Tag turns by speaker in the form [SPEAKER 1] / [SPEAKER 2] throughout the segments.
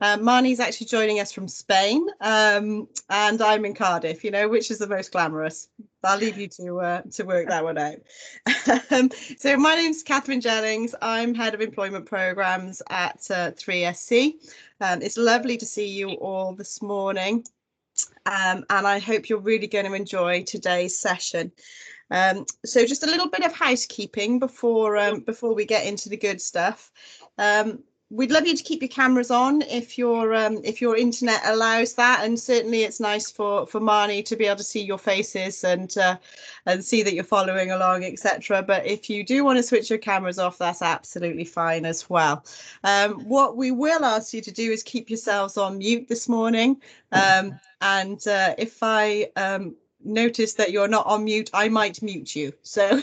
[SPEAKER 1] Marnie's actually joining us from Spain, and I'm in Cardiff, which is the most glamorous. I'll leave you to work that one out. So my name's Catherine Jennings. I'm Head of Employment Programmes at 3SC. It's lovely to see you all this morning, and I hope you're really going to enjoy today's session. So just a little bit of housekeeping before we get into the good stuff. We'd love you to keep your cameras on if your internet allows that, and certainly it's nice for Marnie to be able to see your faces and see that you're following along, etc. But if you do want to switch your cameras off, that's absolutely fine as well. What we will ask you to do is keep yourselves on mute this morning, and if I notice that you're not on mute, I might mute you. So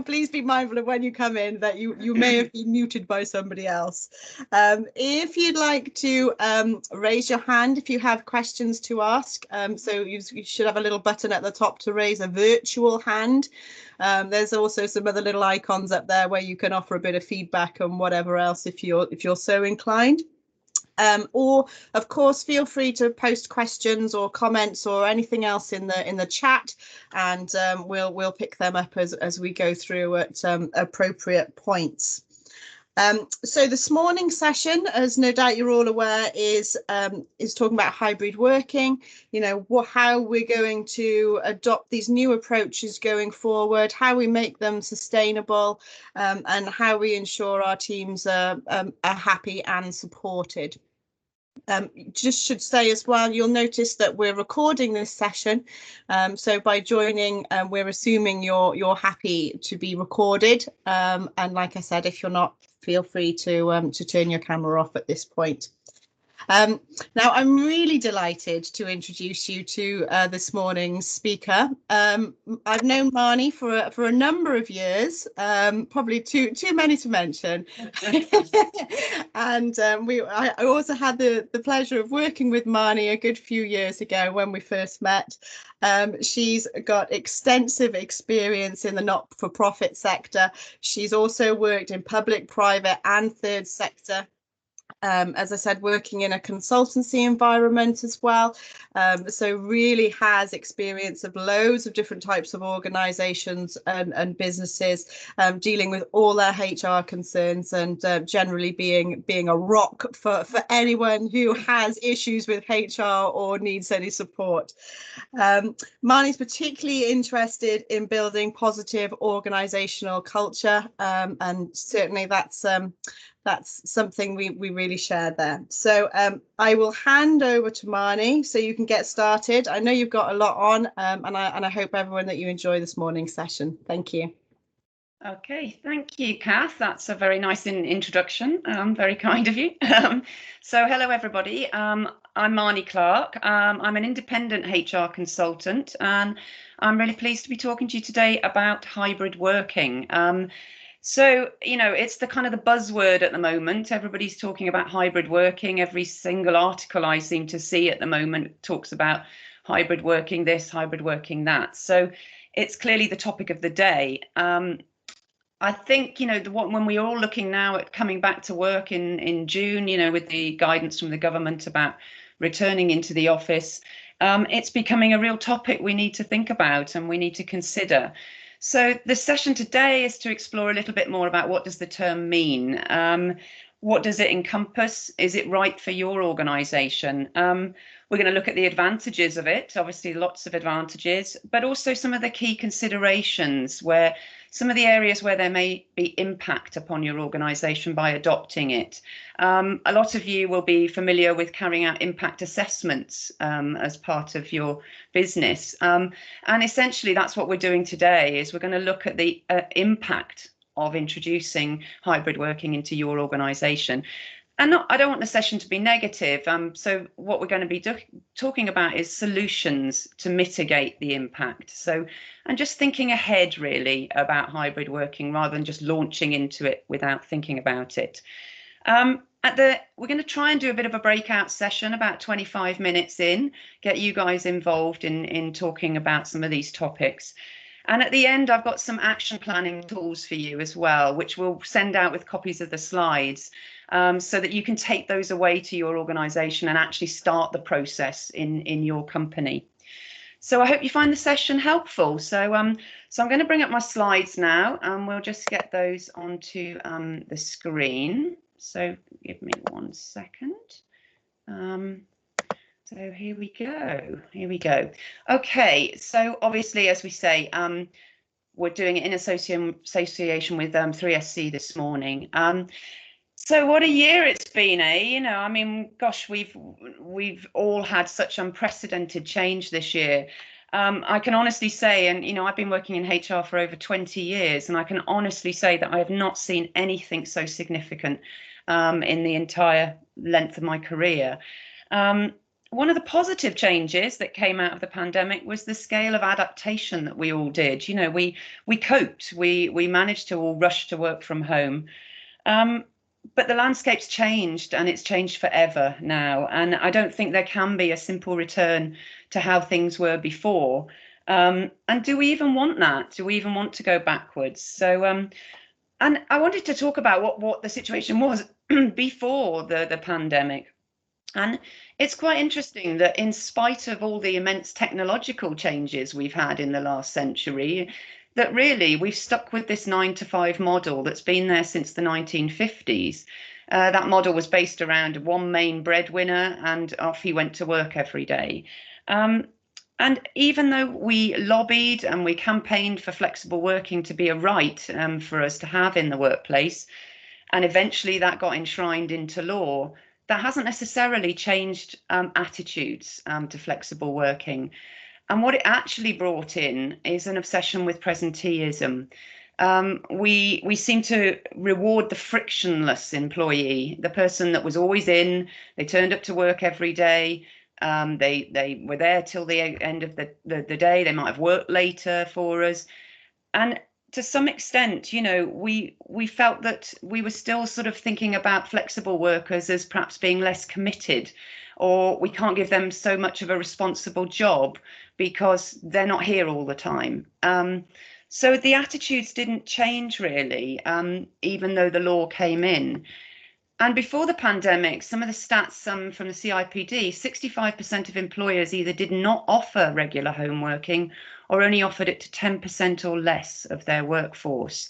[SPEAKER 1] please be mindful of when you come in that you may have been muted by somebody else. If you'd like to raise your hand if you have questions to ask, so you should have a little button at the top to raise a virtual hand. There's also some other little icons up there where you can offer a bit of feedback and whatever else if you're so inclined. Or of course, feel free to post questions or comments or anything else in the chat, and we'll pick them up as we go through at appropriate points. So this morning's session, as no doubt you're all aware, is talking about hybrid working. How we're going to adopt these new approaches going forward, how we make them sustainable, and how we ensure our teams are happy and supported. Just should say as well, you'll notice that we're recording this session, so by joining we're assuming you're happy to be recorded, and like I said, if you're not, feel free to turn your camera off at this point. Now, I'm really delighted to introduce you to this morning's speaker. I've known Marnie for a number of years, probably too many to mention. And I also had the pleasure of working with Marnie a good few years ago when we first met. She's got extensive experience in the not-for-profit sector. She's also worked in public, private and third sector. As I said, working in a consultancy environment as well. So really has experience of loads of different types of organisations and businesses, dealing with all their HR concerns, and generally being a rock for anyone who has issues with HR or needs any support. Marnie's particularly interested in building positive organisational culture, and certainly that's something we really share there. So I will hand over to Marnie so you can get started. I know you've got a lot on, and I hope everyone that you enjoy this morning's session. Thank you.
[SPEAKER 2] Okay, thank you, Kath. That's a very nice introduction. Very kind of you. So hello, everybody. I'm Marnie Clark. I'm an independent HR consultant, and I'm really pleased to be talking to you today about hybrid working. So, it's the kind of the buzzword at the moment. Everybody's talking about hybrid working. Every single article I seem to see at the moment talks about hybrid working this, hybrid working that. So it's clearly the topic of the day. I think, when we're all looking now at coming back to work in June, with the guidance from the government about returning into the office, it's becoming a real topic we need to think about and we need to consider. So the session today is to explore a little bit more about what does the term mean? What does it encompass? Is it right for your organisation? We're going to look at the advantages of it, obviously lots of advantages, but also some of the key considerations, where some of the areas where there may be impact upon your organisation by adopting it. A lot of you will be familiar with carrying out impact assessments as part of your business. And essentially that's what we're doing today, is we're going to look at the impact of introducing hybrid working into your organisation. And I don't want the session to be negative. So what we're going to be talking about is solutions to mitigate the impact. So, and just thinking ahead really about hybrid working rather than just launching into it without thinking about it. We're going to try and do a bit of a breakout session about 25 minutes in, get you guys involved in talking about some of these topics. And at the end, I've got some action planning tools for you as well, which we'll send out with copies of the slides, so that you can take those away to your organisation and actually start the process in your company. So I hope you find the session helpful. So I'm going to bring up my slides now, and we'll just get those onto the screen. So give me 1 second. So here we go. Here we go. Okay. So obviously, as we say, we're doing it in association with 3SC this morning. So what a year it's been, eh? You know, I mean, gosh, we've all had such unprecedented change this year. I can honestly say, and you know, I've been working in HR for over 20 years, and I can honestly say that I have not seen anything so significant in the entire length of my career. One of the positive changes that came out of the pandemic was the scale of adaptation that we all did. You know, we coped. We managed to all rush to work from home. But the landscape's changed, and it's changed forever now. And I don't think there can be a simple return to how things were before. And do we even want that? Do we even want to go backwards? So, and I wanted to talk about what the situation was before the pandemic. And it's quite interesting that in spite of all the immense technological changes we've had in the last century, that really we've stuck with this 9-to-5 model that's been there since the 1950s. That model was based around one main breadwinner, and off he went to work every day. And even though we lobbied and we campaigned for flexible working to be a right for us to have in the workplace, and eventually that got enshrined into law, that hasn't necessarily changed attitudes to flexible working. And what it actually brought in is an obsession with presenteeism. We seem to reward the frictionless employee, the person that was always in, they turned up to work every day, they were there till the end of the day, they might have worked later for us. And to some extent, you know, we felt that we were still sort of thinking about flexible workers as perhaps being less committed, or we can't give them so much of a responsible job because they're not here all the time. So the attitudes didn't change really, even though the law came in. And before the pandemic, some of the stats from the CIPD, 65% of employers either did not offer regular home working or only offered it to 10% or less of their workforce.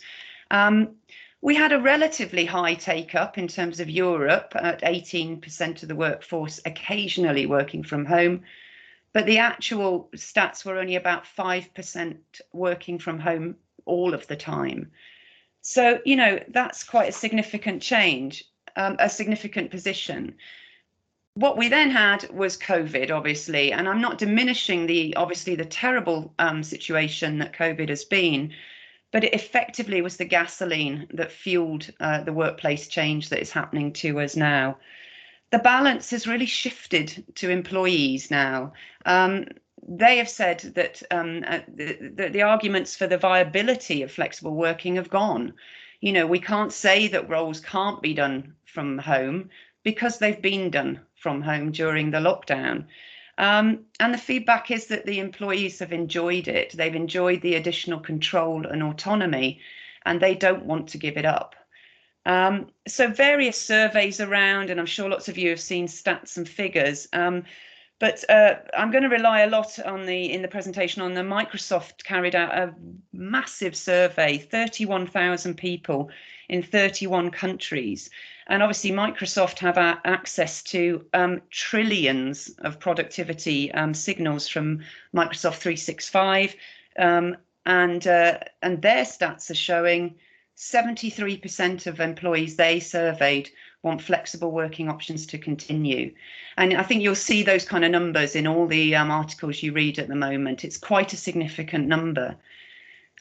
[SPEAKER 2] We had a relatively high take up in terms of Europe at 18% of the workforce occasionally working from home, but the actual stats were only about 5% working from home all of the time. So, you know, that's quite a significant change. A significant position. What we then had was COVID, obviously, and I'm not diminishing the terrible situation that COVID has been, but it effectively was the gasoline that fueled the workplace change that is happening to us now. The balance has really shifted to employees now. They have said that the arguments for the viability of flexible working have gone. You know, we can't say that roles can't be done from home because they've been done from home during the lockdown. And the feedback is that the employees have enjoyed it. They've enjoyed the additional control and autonomy, and they don't want to give it up. So various surveys around, and I'm sure lots of you have seen stats and figures. But I'm going to rely a lot on in the presentation on the Microsoft carried out a massive survey, 31,000 people in 31 countries. And obviously Microsoft have access to trillions of productivity signals from Microsoft 365. And their stats are showing 73% of employees they surveyed want flexible working options to continue. And I think you'll see those kind of numbers in all the articles you read at the moment. It's quite a significant number.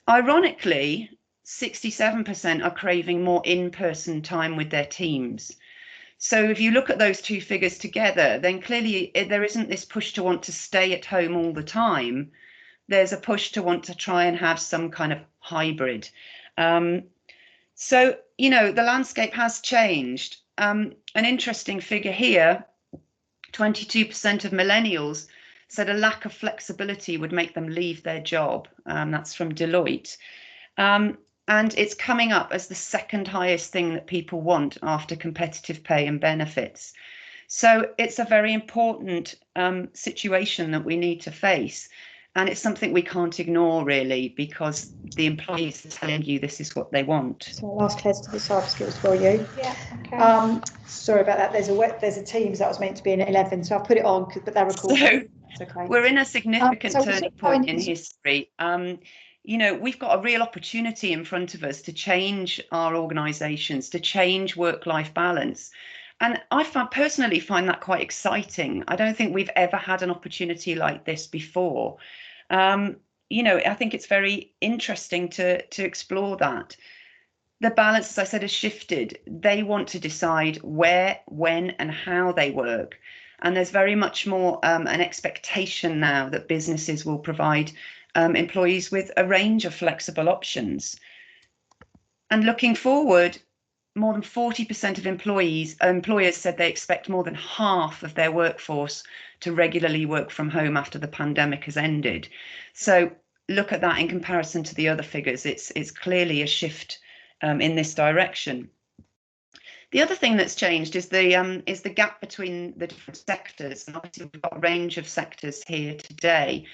[SPEAKER 2] Ironically, 67% are craving more in-person time with their teams. So if you look at those two figures together, then clearly there isn't this push to want to stay at home all the time. There's a push to want to try and have some kind of hybrid. So, you know, the landscape has changed. An interesting figure here, 22% of millennials said a lack of flexibility would make them leave their job. That's from Deloitte. And it's coming up as the second highest thing that people want after competitive pay and benefits. So it's a very important situation that we need to face. And it's something we can't ignore, really, because the employees are telling you this is what they want.
[SPEAKER 3] So I'll ask Hez to the cyber skills for you.
[SPEAKER 4] Yeah, okay.
[SPEAKER 3] Sorry about that. There's a Teams that was meant to be in at 11, so I've put it on, but they're recording.
[SPEAKER 2] So
[SPEAKER 3] okay.
[SPEAKER 2] We're in a significant
[SPEAKER 3] So
[SPEAKER 2] turning point in history. You know, we've got a real opportunity in front of us to change our organisations, to change work-life balance. And I personally find that quite exciting. I don't think we've ever had an opportunity like this before. You know, I think it's very interesting to explore that. The balance, as I said, has shifted. They want to decide where, when, and how they work. And there's very much more an expectation now that businesses will provide employees with a range of flexible options. And looking forward, more than 40% of employers said they expect more than half of their workforce to regularly work from home after the pandemic has ended. So look at that in comparison to the other figures. It's clearly a shift in this direction. The other thing that's changed is the gap between the different sectors. And obviously we've got a range of sectors here today.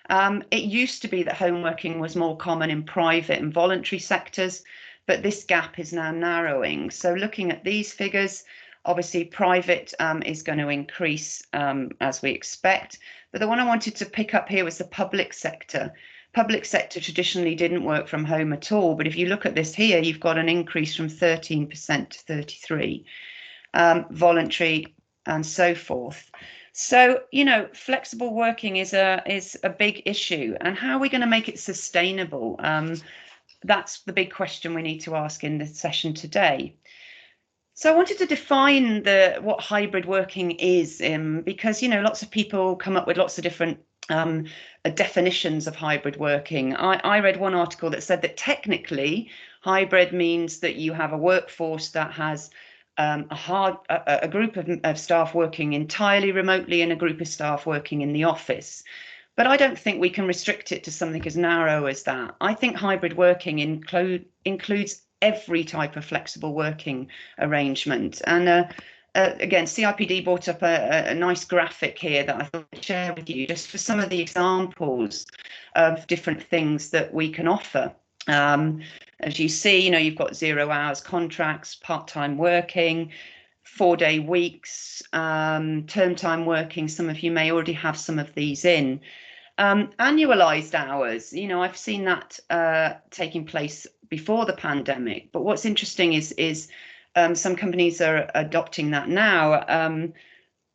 [SPEAKER 2] It used to be that home working was more common in private and voluntary sectors, but this gap is now narrowing. So looking at these figures, obviously private is going to increase as we expect. But the one I wanted to pick up here was the public sector. Public sector traditionally didn't work from home at all. But if you look at this here, you've got an increase from 13% to 33%, voluntary and so forth. So, you know, flexible working is a big issue. And how are we going to make it sustainable? That's the big question we need to ask in this session today. So I wanted to define what hybrid working is, because, you know, lots of people come up with lots of different definitions of hybrid working. I read one article that said that technically hybrid means that you have a workforce that has a group of staff working entirely remotely and a group of staff working in the office. But I don't think we can restrict it to something as narrow as that. I think hybrid working includes every type of flexible working arrangement. And again, CIPD brought up a nice graphic here that I thought I'd share with you, just for some of the examples of different things that we can offer. As you see, you know, you've got 0 hours contracts, part-time working, 4-day weeks, term time working. Some of you may already have some of these in. Annualized hours, you know, I've seen that taking place before the pandemic. But what's interesting is some companies are adopting that now.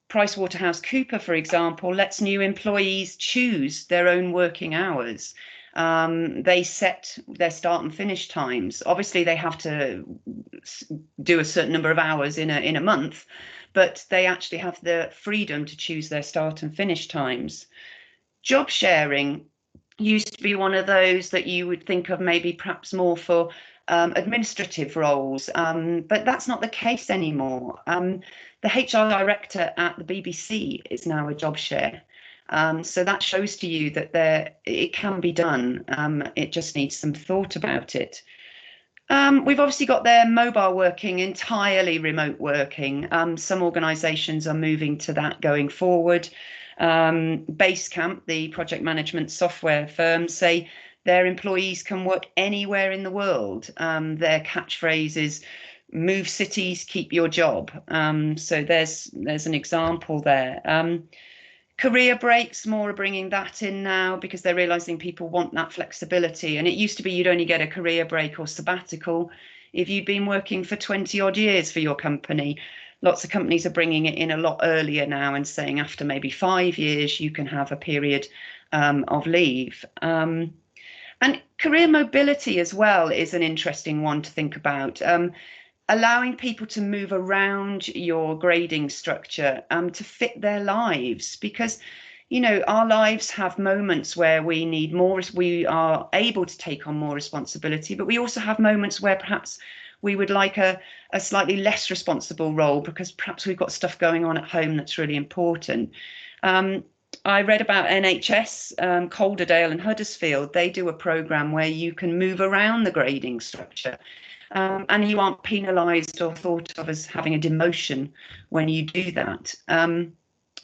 [SPEAKER 2] PricewaterhouseCoopers, for example, lets new employees choose their own working hours. They set their start and finish times. Obviously, they have to do a certain number of hours in a month, but they actually have the freedom to choose their start and finish times. Job sharing used to be one of those that you would think of maybe perhaps more for administrative roles, but that's not the case anymore. The HR director at the BBC is now a job share. So that shows to you that it can be done. It just needs some thought about it. We've obviously got their mobile working, entirely remote working. Some organisations are moving to that going forward. Basecamp, the project management software firm, say their employees can work anywhere in the world. Their catchphrase is "Move cities, keep your job." So there's an example there. Career breaks, more are bringing that in now because they're realizing people want that flexibility. And it used to be you'd only get a career break or sabbatical if you'd been working for 20 odd years for your company. Lots of companies are bringing it in a lot earlier now and saying after maybe 5 years, you can have a period of leave. And career mobility as well is an interesting one to think about. Allowing people to move around your grading structure to fit their lives, because, you know, our lives have moments where we need more, we are able to take on more responsibility, but we also have moments where perhaps we would like a slightly less responsible role because perhaps we've got stuff going on at home that's really important. I read about NHS, Calderdale and Huddersfield. They do a programme where you can move around the grading structure. And you aren't penalised or thought of as having a demotion when you do that.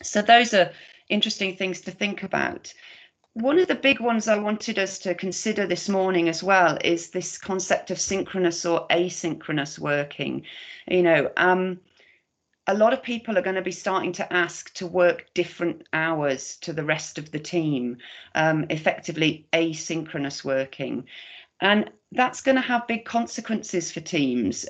[SPEAKER 2] So those are interesting things to think about. One of the big ones I wanted us to consider this morning as well is this concept of synchronous or asynchronous working. You know, a lot of people are going to be starting to ask to work different hours to the rest of the team, effectively asynchronous working. And that's going to have big consequences for teams.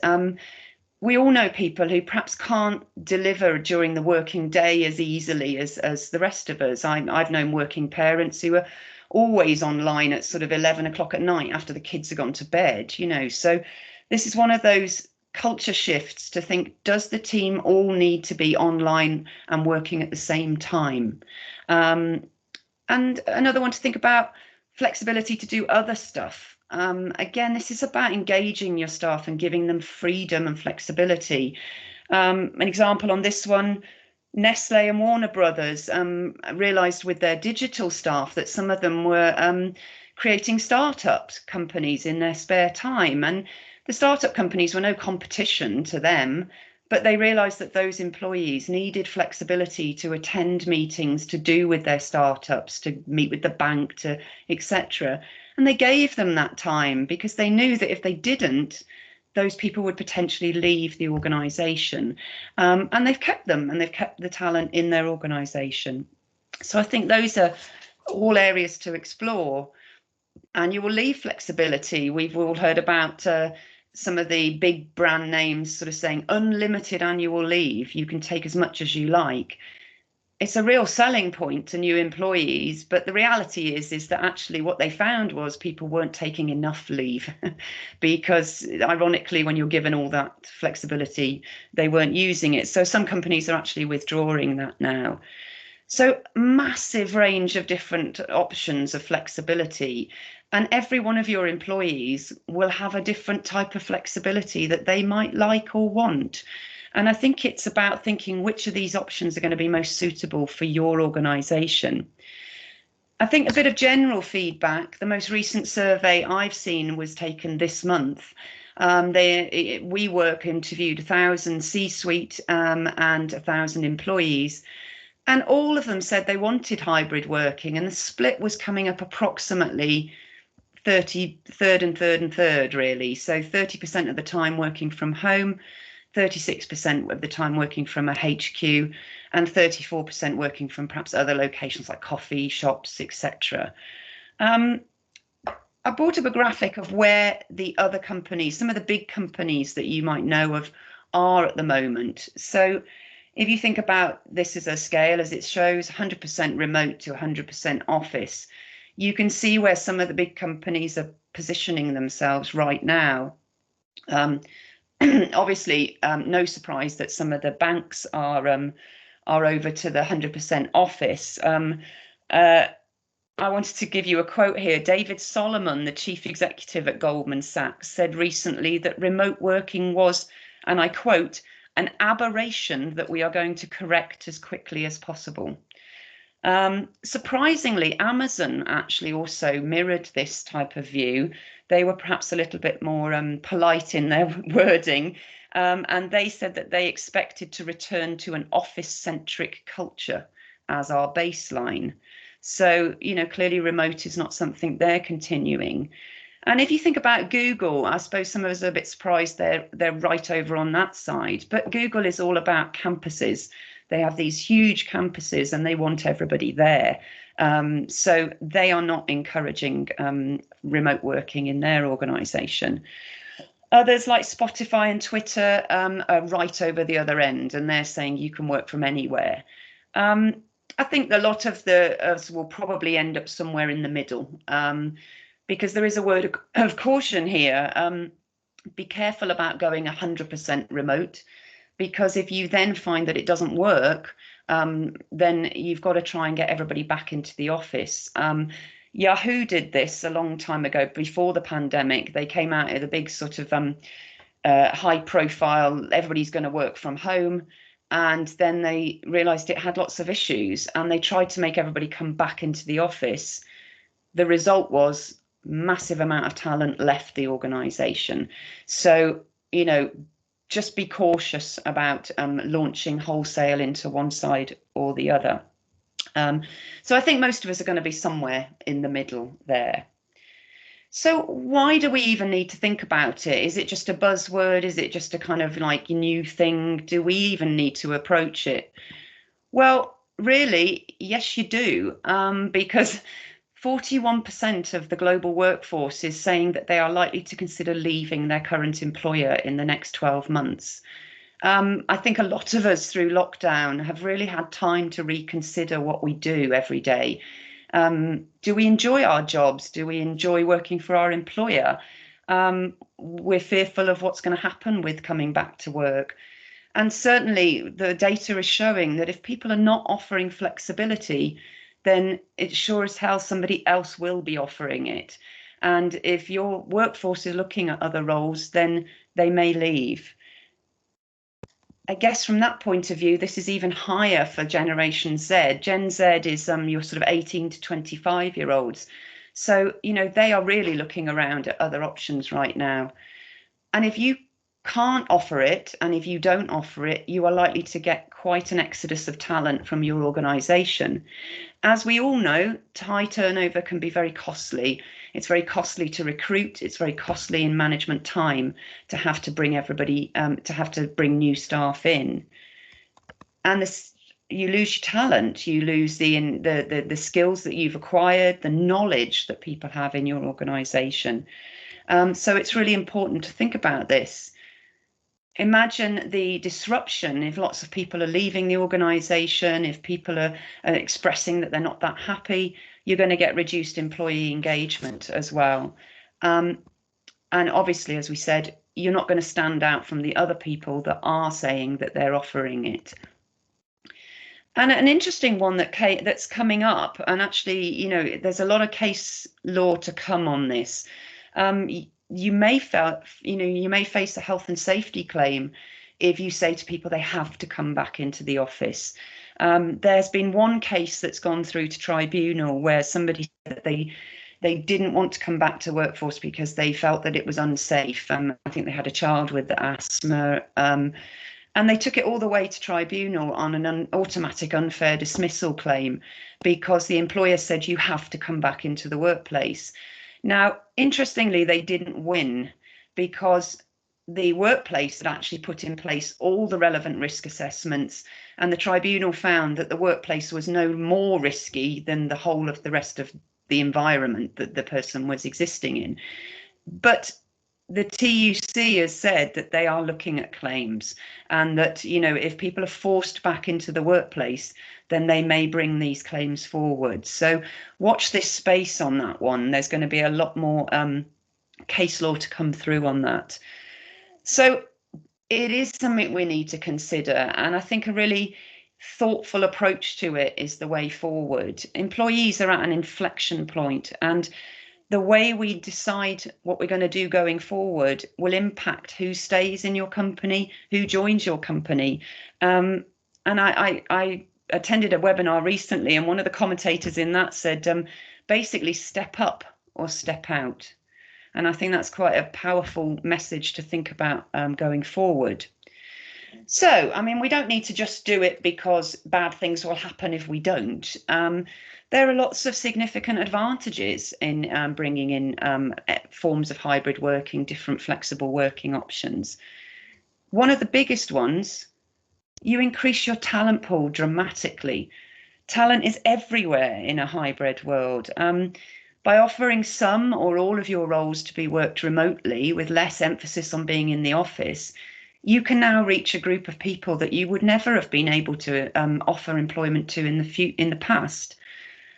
[SPEAKER 2] We all know people who perhaps can't deliver during the working day as easily as the rest of us. I've known working parents who are always online at sort of 11 o'clock at night after the kids have gone to bed, you know. So this is one of those culture shifts to think, does the team all need to be online and working at the same time? And another one to think about, flexibility to do other stuff. Again, this is about engaging your staff and giving them freedom and flexibility. An example on this one, Nestle and Warner Brothers realised with their digital staff that some of them were creating startup companies in their spare time. And the startup companies were no competition to them, but they realised that those employees needed flexibility to attend meetings, to do with their startups, to meet with the bank, to etc. And they gave them that time because they knew that if they didn't, those people would potentially leave the organisation. And they've kept them, and they've kept the talent in their organisation. So I think those are all areas to explore. Annual leave flexibility. We've all heard about some of the big brand names sort of saying unlimited annual leave. You can take as much as you like. It's a real selling point to new employees, but the reality is that actually what they found was people weren't taking enough leave because ironically, when you're given all that flexibility, they weren't using it. So some companies are actually withdrawing that now. So massive range of different options of flexibility, and every one of your employees will have a different type of flexibility that they might like or want. And I think it's about thinking which of these options are going to be most suitable for your organisation. I think a bit of general feedback, the most recent survey I've seen was taken this month. WeWork interviewed 1,000 C-suite and 1,000 employees. And all of them said they wanted hybrid working, and the split was coming up approximately third and third, really. So 30% of the time working from home, 36% of the time working from a HQ, and 34% working from perhaps other locations like coffee shops, etc. I brought up a graphic of where the other companies, some of the big companies that you might know of, are at the moment. So if you think about this as a scale, as it shows 100% remote to 100% office, you can see where some of the big companies are positioning themselves right now. Obviously, no surprise that some of the banks are over to the 100% office. I wanted to give you a quote here. David Solomon, the chief executive at Goldman Sachs, said recently that remote working was, and I quote, an aberration that we are going to correct as quickly as possible. Surprisingly, Amazon actually also mirrored this type of view. They were perhaps a little bit more polite in their wording, and they said that they expected to return to an office-centric culture as our baseline. So, you know, clearly remote is not something they're continuing. And if you think about Google, I suppose some of us are a bit surprised they're right over on that side. But Google is all about campuses. They have these huge campuses and they want everybody there. So they are not encouraging remote working in their organization. Others like Spotify and Twitter are right over the other end, and they're saying you can work from anywhere. I think a lot of us will probably end up somewhere in the middle, because there is a word of caution here. Be careful about going 100% remote, because if you then find that it doesn't work, then you've got to try and get everybody back into the office. Yahoo did this a long time ago before the pandemic. They came out at a big sort of high profile, everybody's going to work from home. and then they realized it had lots of issues, and they tried to make everybody come back into the office. The result was massive amount of talent left the organization. So, you know, just be cautious about launching wholesale into one side or the other. So I think most of us are going to be somewhere in the middle there. So why do we even need to think about it? Is it just a buzzword? Is it just a kind of like new thing? Do we even need to approach it? Well, really, yes, you do, because 41% of the global workforce is saying that they are likely to consider leaving their current employer in the next 12 months. I think a lot of us through lockdown have really had time to reconsider what we do every day. Do we enjoy our jobs? Do we enjoy working for our employer? We're fearful of what's going to happen with coming back to work. And certainly the data is showing that if people are not offering flexibility, then it's sure as hell somebody else will be offering it. And if your workforce is looking at other roles, then they may leave. I guess from that point of view, this is even higher for Generation Z. Gen Z is your sort of 18 to 25-year-olds. So, you know, they are really looking around at other options right now. And if you can't offer it, and if you don't offer it, you are likely to get quite an exodus of talent from your organisation. As we all know, high turnover can be very costly. It's very costly to recruit. It's very costly in management time to have to bring everybody, to have to bring new staff in. And this, you lose your talent, you lose the skills that you've acquired, the knowledge that people have in your organisation. So it's really important to think about this. Imagine the disruption if lots of people are leaving the organisation, if people are expressing that they're not that happy, you're going to get reduced employee engagement as well. And obviously, as we said, you're not going to stand out from the other people that are saying that they're offering it. And an interesting one that's coming up, and actually, you know, there's a lot of case law to come on this. You may face a health and safety claim if you say to people they have to come back into the office. There's been one case that's gone through to tribunal where somebody said that they didn't want to come back to workforce because they felt that it was unsafe. I think they had a child with asthma, and they took it all the way to tribunal on an automatic unfair dismissal claim because the employer said you have to come back into the workplace. Now, interestingly, they didn't win because the workplace had actually put in place all the relevant risk assessments, and the tribunal found that the workplace was no more risky than the whole of the rest of the environment that the person was existing in. But the TUC has said that they are looking at claims, and that, you know, if people are forced back into the workplace, then they may bring these claims forward. So watch this space on that one. There's going to be a lot more case law to come through on that. So it is something we need to consider, and I think a really thoughtful approach to it is the way forward. Employees are at an inflection point, and the way we decide what we're going to do going forward will impact who stays in your company, who joins your company. And I attended a webinar recently, and one of the commentators in that said, basically step up or step out. And I think that's quite a powerful message to think about going forward. So, I mean, we don't need to just do it because bad things will happen if we don't. There are lots of significant advantages in bringing in forms of hybrid working, different flexible working options. One of the biggest ones, you increase your talent pool dramatically. Talent is everywhere in a hybrid world. By offering some or all of your roles to be worked remotely with less emphasis on being in the office, you can now reach a group of people that you would never have been able to offer employment to in the past.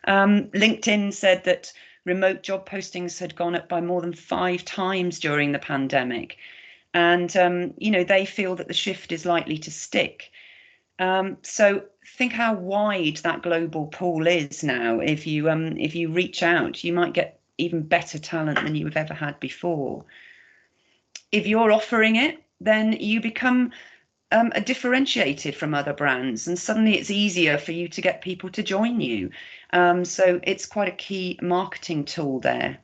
[SPEAKER 2] LinkedIn said that remote job postings had gone up by more than 5 times during the pandemic. And, you know, they feel that the shift is likely to stick. So think how wide that global pool is now. If you reach out, you might get even better talent than you've ever had before. If you're offering it, then you become are differentiated from other brands, and suddenly it's easier for you to get people to join you. So it's quite a key marketing tool there.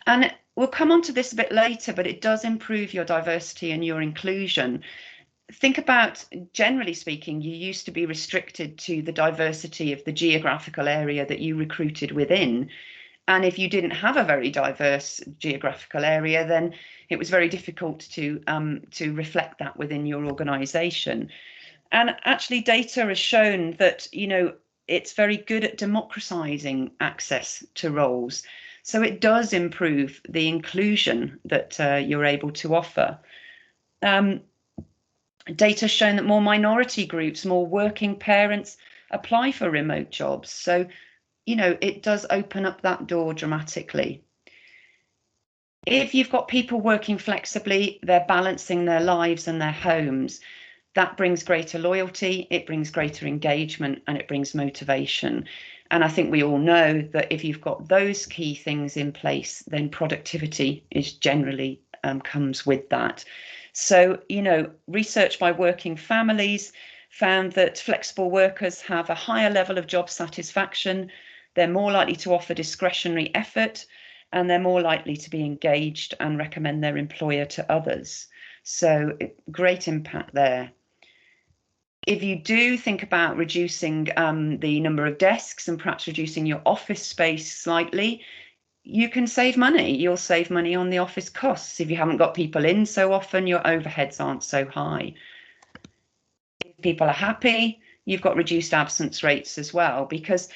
[SPEAKER 2] And we'll come on to this a bit later, but it does improve your diversity and your inclusion. Think about, generally speaking, you used to be restricted to the diversity of the geographical area that you recruited within. And if you didn't have a very diverse geographical area, then it was very difficult to reflect that within your organization. And actually, data has shown that, you know, it's very good at democratizing access to roles. So it does improve the inclusion that you're able to offer. Data has shown that more minority groups, more working parents apply for remote jobs. So, you know, it does open up that door dramatically. If you've got people working flexibly, they're balancing their lives and their homes. That brings greater loyalty, it brings greater engagement, and it brings motivation. And I think we all know that if you've got those key things in place, then productivity is generally comes with that. So, you know, research by Working Families found that flexible workers have a higher level of job satisfaction, they're more likely to offer discretionary effort, and they're more likely to be engaged and recommend their employer to others. So great impact there. If you do think about reducing the number of desks and perhaps reducing your office space slightly, you can save money. You'll save money on the office costs. If you haven't got people in so often, your overheads aren't so high. If people are happy, you've got reduced absence rates as well, because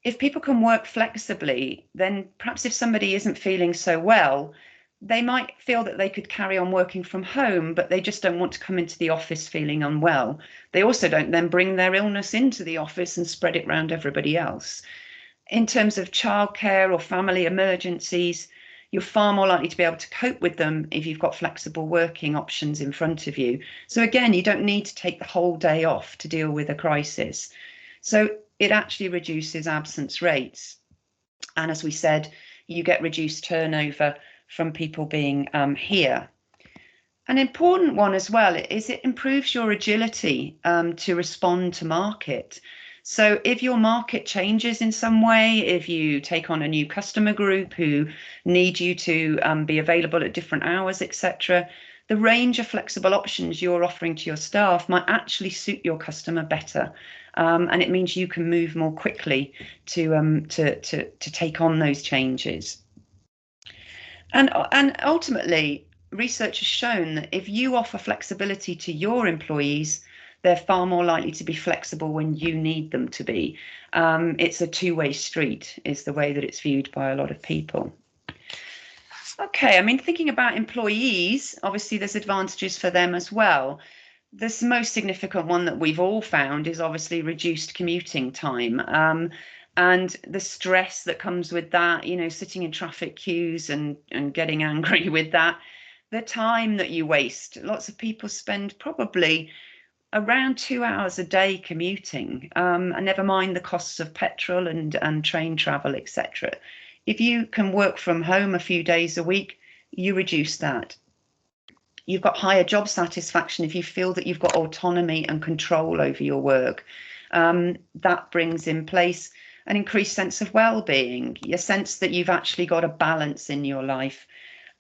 [SPEAKER 2] if people can work flexibly, then perhaps if somebody isn't feeling so well, they might feel that they could carry on working from home, but they just don't want to come into the office feeling unwell. They also don't then bring their illness into the office and spread it around everybody else. In terms of childcare or family emergencies, you're far more likely to be able to cope with them if you've got flexible working options in front of you. So again, you don't need to take the whole day off to deal with a crisis. So it actually reduces absence rates. And as we said, you get reduced turnover from people being here. An important one as well is it improves your agility to respond to market. So if your market changes in some way, if you take on a new customer group who need you to be available at different hours, etc., the range of flexible options you're offering to your staff might actually suit your customer better. And it means you can move more quickly to take on those changes. And ultimately, research has shown that if you offer flexibility to your employees, they're far more likely to be flexible when you need them to be. It's a two-way street, is the way that it's viewed by a lot of people. Okay, I mean, thinking about employees, obviously there's advantages for them as well. The most significant one that we've all found is obviously reduced commuting time. And the stress that comes with that, you know, sitting in traffic queues and getting angry with that, the time that you waste. Lots of people spend probably around 2 hours a day commuting, and never mind the costs of petrol and train travel, etc. If you can work from home a few days a week, you reduce that. You've got higher job satisfaction if you feel that you've got autonomy and control over your work. That brings in place an increased sense of well-being, a sense that you've actually got a balance in your life,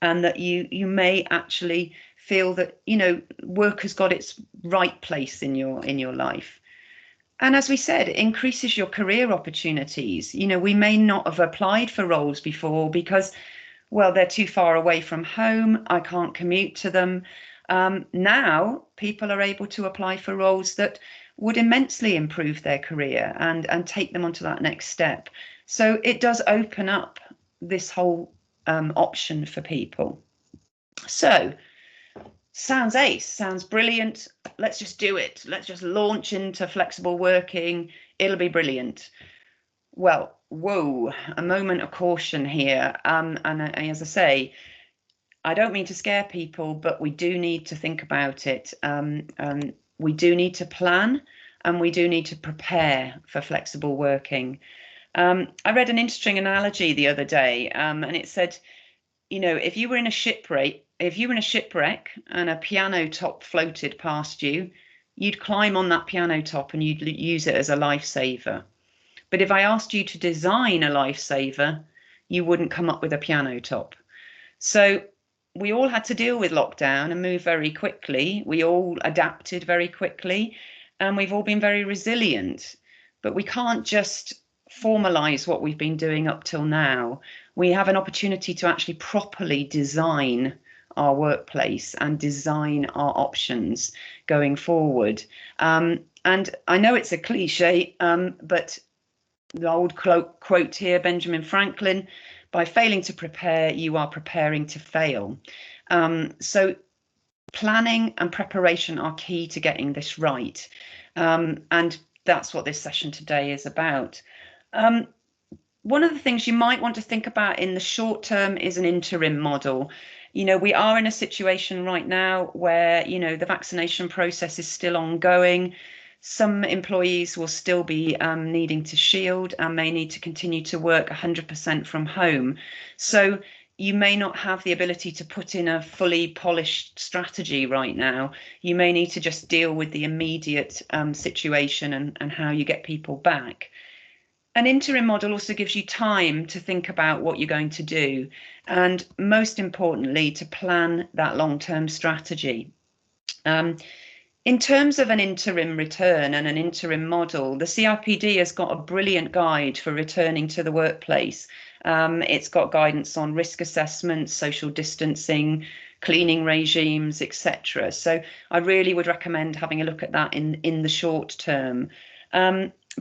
[SPEAKER 2] and that you may actually feel that, you know, work has got its right place in your life. And as we said, it increases your career opportunities. You know, we may not have applied for roles before because, well, they're too far away from home, I can't commute to them. Now people are able to apply for roles that would immensely improve their career and take them onto that next step. So it does open up this whole option for people. So sounds ace, sounds brilliant. Let's just do it. Let's just launch into flexible working. It'll be brilliant. Well, whoa, a moment of caution here. And as I say, I don't mean to scare people, but we do need to think about it. We do need to plan, and we do need to prepare for flexible working. I read an interesting analogy the other day, and it said, you know, if you were in a shipwreck if you were in a shipwreck and a piano top floated past you, you'd climb on that piano top and you'd use it as a lifesaver. But if I asked you to design a lifesaver, you wouldn't come up with a piano top. So we all had to deal with lockdown and move very quickly. We all adapted very quickly, and we've all been very resilient. But we can't just formalize what we've been doing up till now. We have an opportunity to actually properly design our workplace and design our options going forward. And I know it's a cliche, but the old quote here, Benjamin Franklin, by failing to prepare, you are preparing to fail. So planning and preparation are key to getting this right. And that's what this session today is about. One of the things you might want to think about in the short term is an interim model. You know, we are in a situation right now where, you know, the vaccination process is still ongoing. Some employees will still be needing to shield and may need to continue to work 100% from home. So you may not have the ability to put in a fully polished strategy right now. You may need to just deal with the immediate situation and how you get people back. An interim model also gives you time to think about what you're going to do, and most importantly, to plan that long-term strategy. In terms of an interim return and an interim model, the CIPD has got a brilliant guide for returning to the workplace. It's got guidance on risk assessment, social distancing, cleaning regimes, etc. So I really would recommend having a look at that in the short term.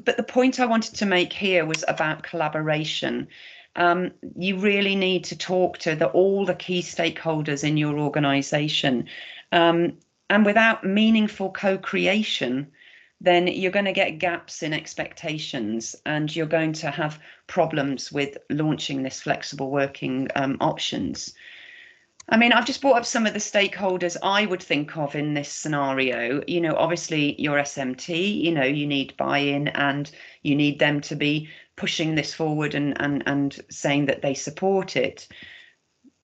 [SPEAKER 2] But the point I wanted to make here was about collaboration. You really need to talk to all the key stakeholders in your organisation. And without meaningful co-creation, then you're going to get gaps in expectations and you're going to have problems with launching this flexible working options. I mean, I've just brought up some of the stakeholders I would think of in this scenario. You know, obviously your SMT, you know, you need buy-in and you need them to be pushing this forward and saying that they support it.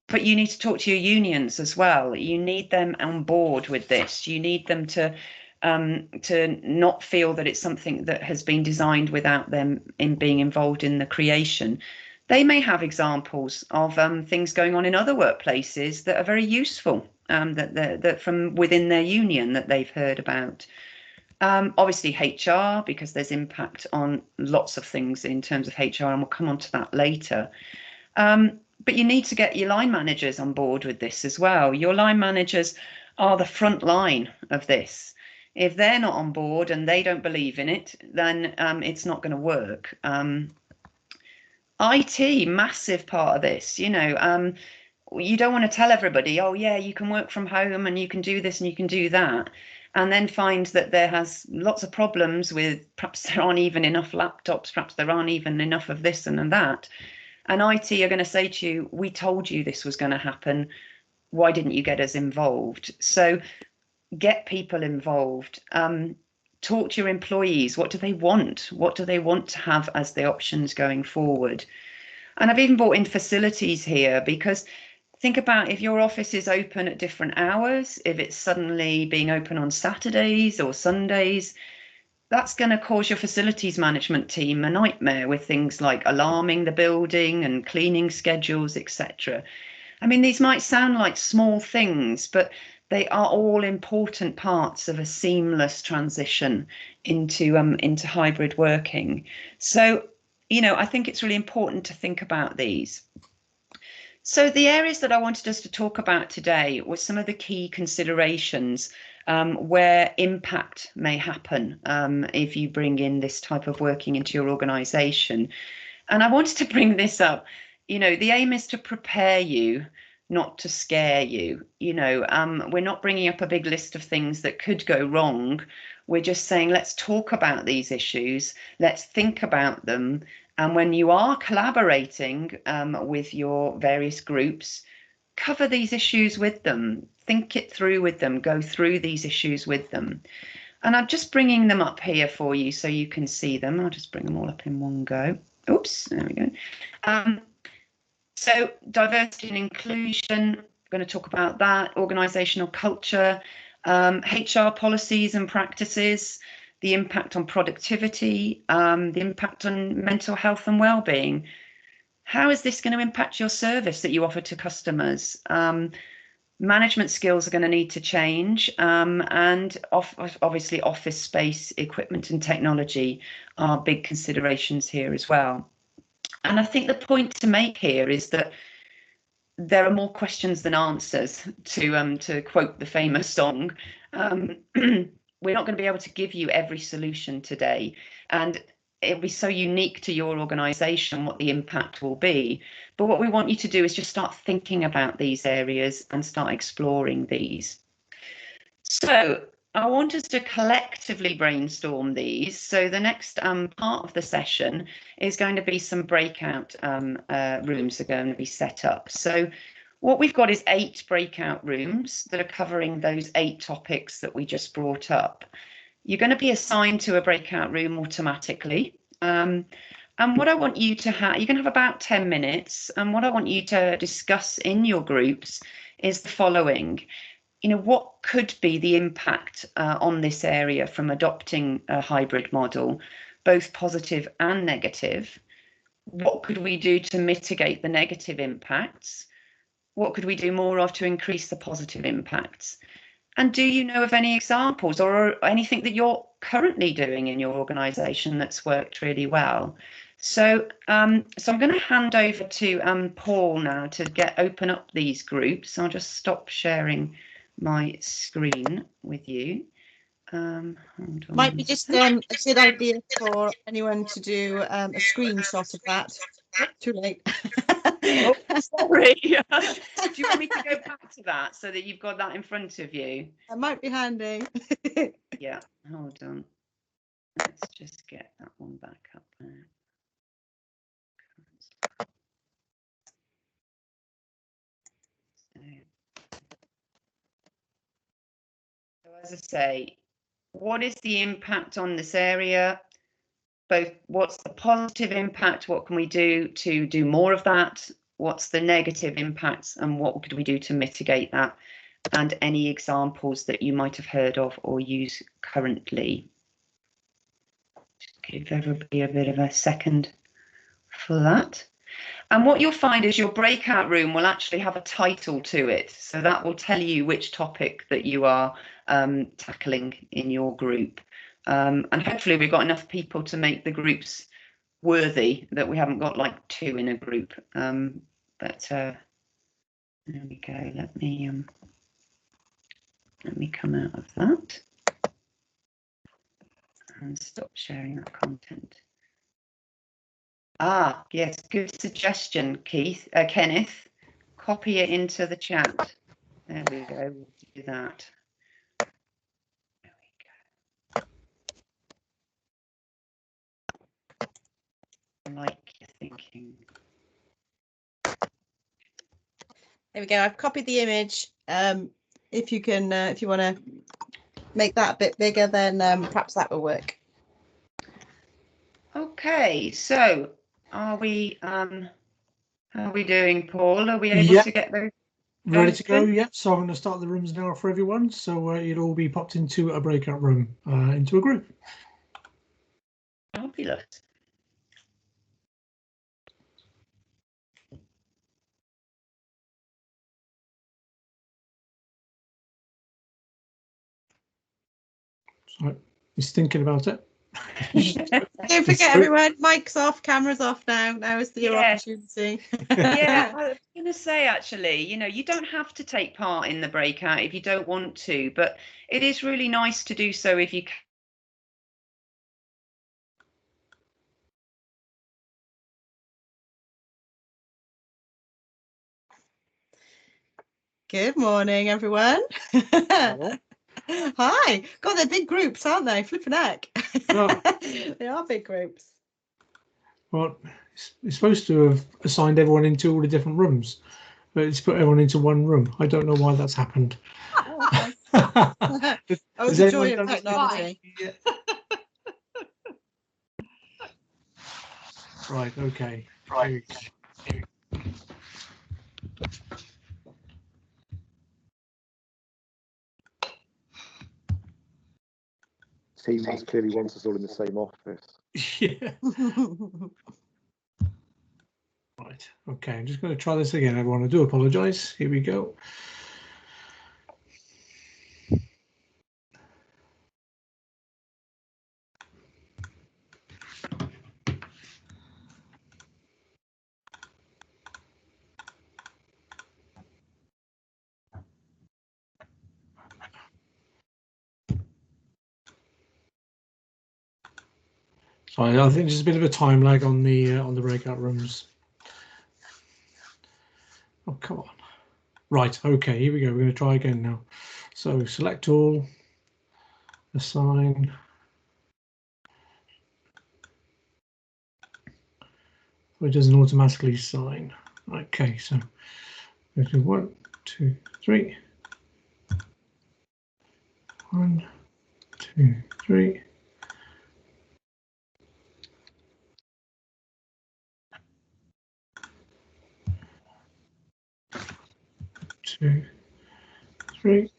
[SPEAKER 2] But you need to talk to your unions as well. You need them on board with this. You need them to not feel that it's something that has been designed without them being involved in the creation. They may have examples of things going on in other workplaces that are very useful, that from within their union that they've heard about. Obviously HR, because there's impact on lots of things in terms of HR, and we'll come on to that later. But you need to get your line managers on board with this as well. Your line managers are the front line of this. If they're not on board and they don't believe in it, then it's not going to work. IT, massive part of this, you know, you don't want to tell everybody, oh yeah, you can work from home and you can do this and you can do that, and then find that there has lots of problems with perhaps there aren't even enough laptops, perhaps there aren't even enough of this and that. And IT are going to say to you, we told you this was going to happen. Why didn't you get us involved? So get people involved. Talk to your employees. What do they want? What do they want to have as the options going forward? And I've even brought in facilities here, because think about if your office is open at different hours, if it's suddenly being open on Saturdays or Sundays, that's going to cause your facilities management team a nightmare with things like alarming the building and cleaning schedules, etc. I mean, these might sound like small things, but they are all important parts of a seamless transition into hybrid working. So, you know, I think it's really important to think about these. So the areas that I wanted us to talk about today were some of the key considerations where impact may happen if you bring in this type of working into your organisation. And I wanted to bring this up. You know, the aim is to prepare you, not to scare you. You know, we're not bringing up a big list of things that could go wrong. We're just saying, let's talk about these issues. Let's think about them. And when you are collaborating with your various groups, cover these issues with them, think it through with them, go through these issues with them. And I'm just bringing them up here for you so you can see them. I'll just bring them all up in one go. Oops, there we go. So diversity and inclusion, We're going to talk about that, organisational culture, HR policies and practices, the impact on productivity, the impact on mental health and well-being. How is this going to impact your service that you offer to customers? Management skills are going to need to change, and obviously office space, equipment and technology are big considerations here as well. And I think the point to make here is that there are more questions than answers, to quote the famous song. We're not going to be able to give you every solution today, and it'll be so unique to your organisation what the impact will be. But what we want you to do is just start thinking about these areas and start exploring these. So I want us to collectively brainstorm these. So the next part of the session is going to be some breakout rooms are going to be set up. So what we've got is 8 breakout rooms that are covering those 8 topics that we just brought up. You're going to be assigned to a breakout room automatically. And what I want you to have, you're going to have about 10 minutes. And what I want you to discuss in your groups is the following. You know, what could be the impact on this area from adopting a hybrid model, both positive and negative? What could we do to mitigate the negative impacts? What could we do more of to increase the positive impacts? And do you know of any examples or anything that you're currently doing in your organisation that's worked really well? So, so I'm going to hand over to Paul now to open up these groups. I'll just stop sharing my screen with you.
[SPEAKER 1] Might be just a good idea for anyone to do a screenshot of that. Too late.
[SPEAKER 2] Oh, sorry. Do you want me to go back to that so that you've got that in front of you?
[SPEAKER 1] That might be handy.
[SPEAKER 2] Yeah, hold on. Let's just get that one back up there. So as I say, what is the impact on this area? Both what's the positive impact, what can we do to do more of that? What's the negative impacts and what could we do to mitigate that? And any examples that you might have heard of or use currently. Just give everybody a bit of a second for that. And what you'll find is your breakout room will actually have a title to it. So that will tell you which topic that you are tackling in your group. And hopefully we've got enough people to make the groups worthy, that we haven't got like 2 in a group. But there we go. Let me come out of that and stop sharing that content. Ah, yes, good suggestion, Kenneth. Copy it into the chat. There we go. We'll do that. There we go. I like your thinking.
[SPEAKER 1] There we go. I've copied the image. If you can, if you want to make that a bit bigger, then perhaps that will work.
[SPEAKER 2] Okay, so are we how are we doing, Paul? Are we able to get those
[SPEAKER 4] ready to go? Yeah, so I'm going to start the rooms now for everyone, so it'll all be popped into a breakout room, into a group.
[SPEAKER 2] Fabulous.
[SPEAKER 4] So he's thinking about it.
[SPEAKER 1] Don't forget, everyone, mics off, cameras off now. Now is your opportunity.
[SPEAKER 2] Yeah, I was going to say, actually, you know, you don't have to take part in the breakout if you don't want to, but it is really nice to do so if you can.
[SPEAKER 1] Good morning, everyone. Hi. God, they're big groups, aren't they? Flipping heck.
[SPEAKER 4] Oh.
[SPEAKER 1] They are big groups.
[SPEAKER 4] Well, it's supposed to have assigned everyone into all the different rooms, but it's put everyone into one room. I don't know why that's happened.
[SPEAKER 1] Oh, it's the joy of technology.
[SPEAKER 4] Yeah. Right, okay. Right.
[SPEAKER 5] Teams clearly wants us all in the same office.
[SPEAKER 4] Yeah. Right. Okay. I'm just going to try this again. Everyone, I do apologise. Here we go. Sorry, I think there's a bit of a time lag on the breakout rooms. Oh, come on. Right. Okay. Here we go. We're going to try again now. So select all, assign. It doesn't automatically assign. Okay. So we do 1, 2, 3. 1, 2, 3. 2, 3.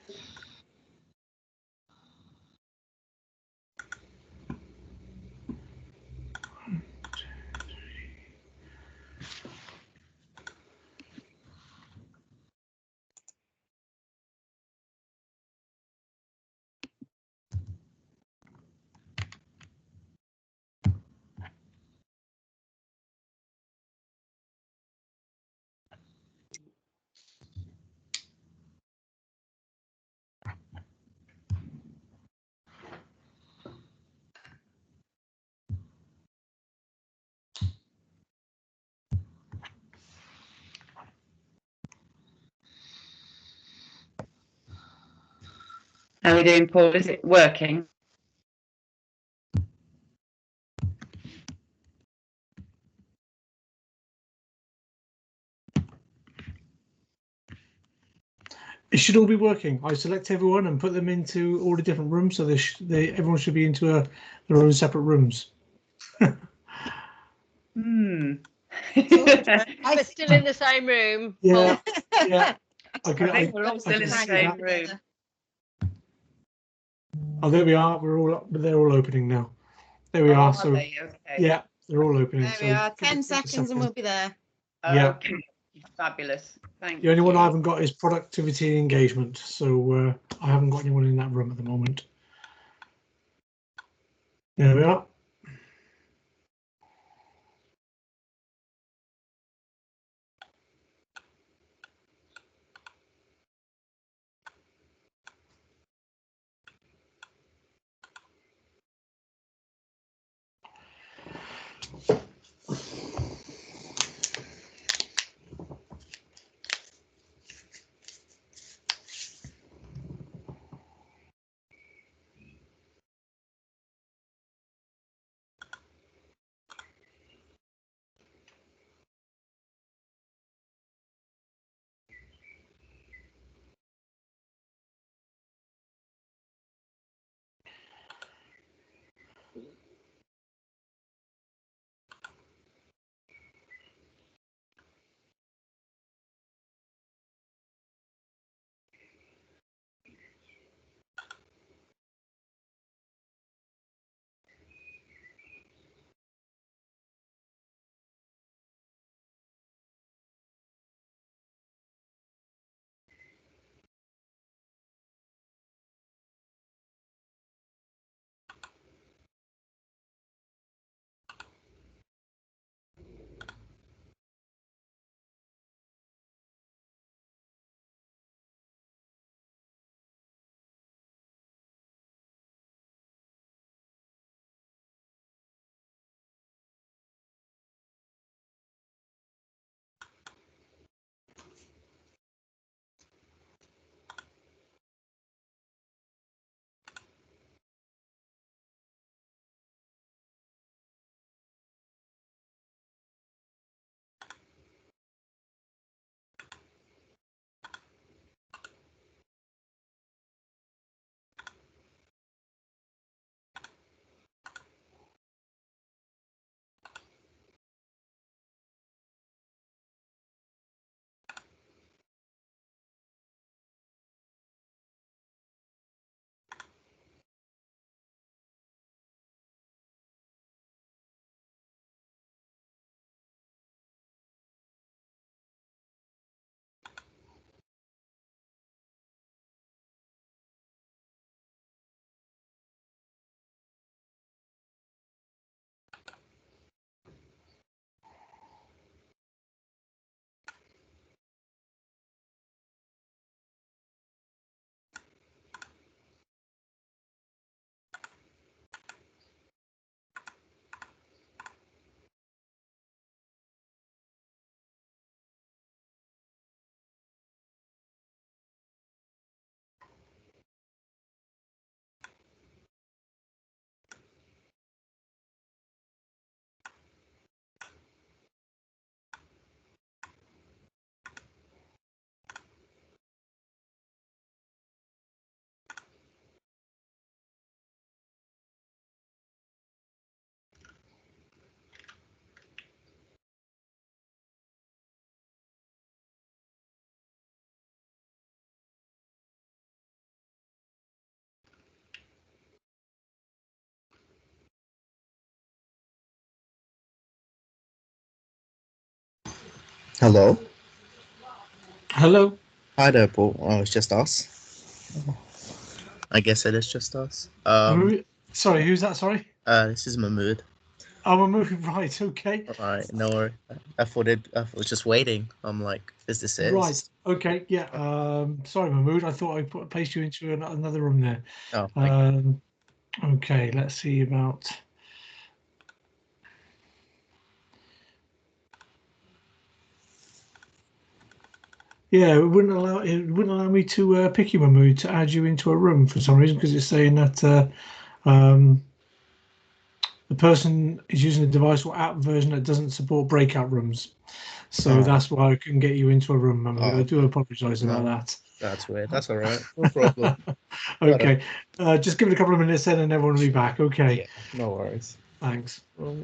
[SPEAKER 2] How are we doing, Paul? Is it working?
[SPEAKER 4] It should all be working. I select everyone and put them into all the different rooms, so everyone should be into their own separate rooms.
[SPEAKER 2] Hmm.
[SPEAKER 6] We're still in the same room.
[SPEAKER 4] Yeah, yeah.
[SPEAKER 2] I think we're all still in the
[SPEAKER 4] see
[SPEAKER 2] same
[SPEAKER 4] that.
[SPEAKER 2] room.
[SPEAKER 4] Oh, there we are. They're all opening now. There we
[SPEAKER 2] Oh,
[SPEAKER 4] are.
[SPEAKER 2] are
[SPEAKER 4] So
[SPEAKER 2] they? Okay.
[SPEAKER 4] yeah, they're all opening.
[SPEAKER 1] There we are. 10
[SPEAKER 4] give it a
[SPEAKER 1] seconds and we'll be there.
[SPEAKER 4] Yeah.
[SPEAKER 2] Okay. Fabulous. Thank
[SPEAKER 4] The only
[SPEAKER 2] you.
[SPEAKER 4] one I haven't got is productivity and engagement. So I haven't got anyone in that room at the moment. There we are.
[SPEAKER 7] Hello.
[SPEAKER 4] Hello.
[SPEAKER 7] Hi there, Paul. Oh, it's just us. I guess it is just us.
[SPEAKER 4] Sorry, who's that? Sorry.
[SPEAKER 7] This is Mahmood.
[SPEAKER 4] Oh, we're moving. Right. Okay.
[SPEAKER 7] All right, no worry. I was just waiting. I'm like, is this it?
[SPEAKER 4] Right. Okay. Yeah. Sorry, Mahmood. I thought I placed you into another room there.
[SPEAKER 7] Oh, thank
[SPEAKER 4] Okay. Let's see about. Yeah, it wouldn't allow me to pick you, Mahmood, to add you into a room for some reason because it's saying that um, the person is using a device or app version that doesn't support breakout rooms. So
[SPEAKER 7] Oh.
[SPEAKER 4] that's why I couldn't get you into a room, Mahmood.
[SPEAKER 7] Oh.
[SPEAKER 4] I do apologise
[SPEAKER 7] No.
[SPEAKER 4] about that.
[SPEAKER 7] That's weird. That's all right. No problem.
[SPEAKER 4] Okay, just give it a couple of minutes then, and everyone will be back. Okay,
[SPEAKER 7] Yeah, no worries.
[SPEAKER 4] thanks.
[SPEAKER 7] Well,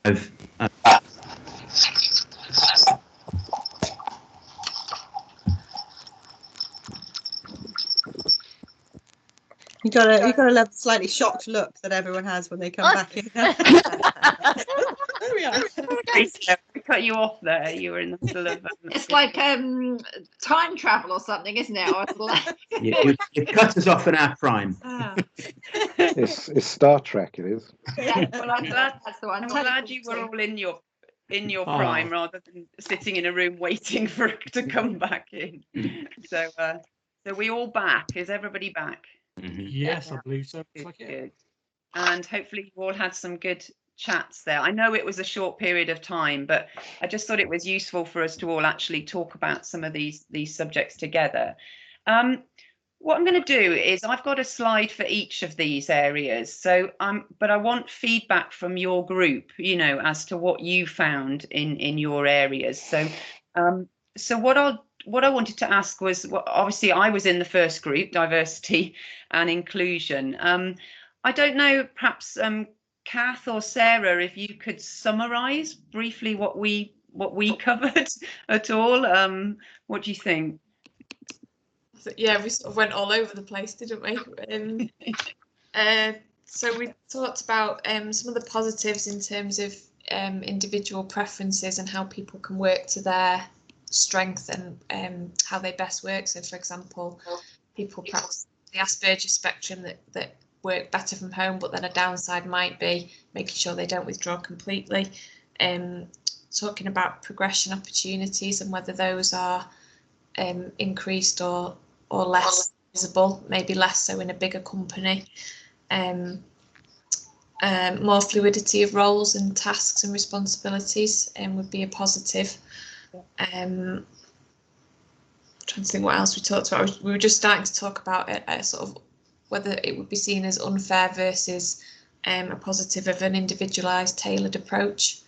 [SPEAKER 8] of
[SPEAKER 1] You gotta love the slightly shocked look that everyone has when they come back in. There we are.
[SPEAKER 2] We cut you off there. You were in the middle of.
[SPEAKER 9] It's like time travel or something, isn't it? Or
[SPEAKER 8] you cut us off in our prime.
[SPEAKER 5] It's Star Trek, it is.
[SPEAKER 9] yeah,
[SPEAKER 2] Well, I'm glad.
[SPEAKER 9] that's the one.
[SPEAKER 2] I'm glad you were all in your prime rather than sitting in a room waiting for it to come back in. So we all back. Is everybody back?
[SPEAKER 4] Yes, I believe so.
[SPEAKER 2] Good,
[SPEAKER 4] Like it.
[SPEAKER 2] good. And hopefully you all had some good chats there. I know it was a short period of time, but I just thought it was useful for us to all actually talk about some of these subjects together. What I'm going to do is I've got a slide for each of these areas. So but I want feedback from your group, you know, as to what you found in your areas. So so what I wanted to ask was, well, obviously I was in the first group, diversity and inclusion. I don't know, perhaps Kath or Sarah, if you could summarise briefly what we covered at all. What do you think?
[SPEAKER 10] Yeah, we sort of went all over the place, didn't we? So we talked about some of the positives in terms of individual preferences and how people can work to their strength and how they best work. So, for example, people perhaps the Asperger's spectrum that work better from home, but then a downside might be making sure they don't withdraw completely. Talking about progression opportunities and whether those are increased or less visible, maybe less so in a bigger company. More fluidity of roles and tasks and responsibilities would be a positive. Trying to think what else we talked about. We were just starting to talk about a sort of whether it would be seen as unfair versus a positive of an individualised, tailored approach.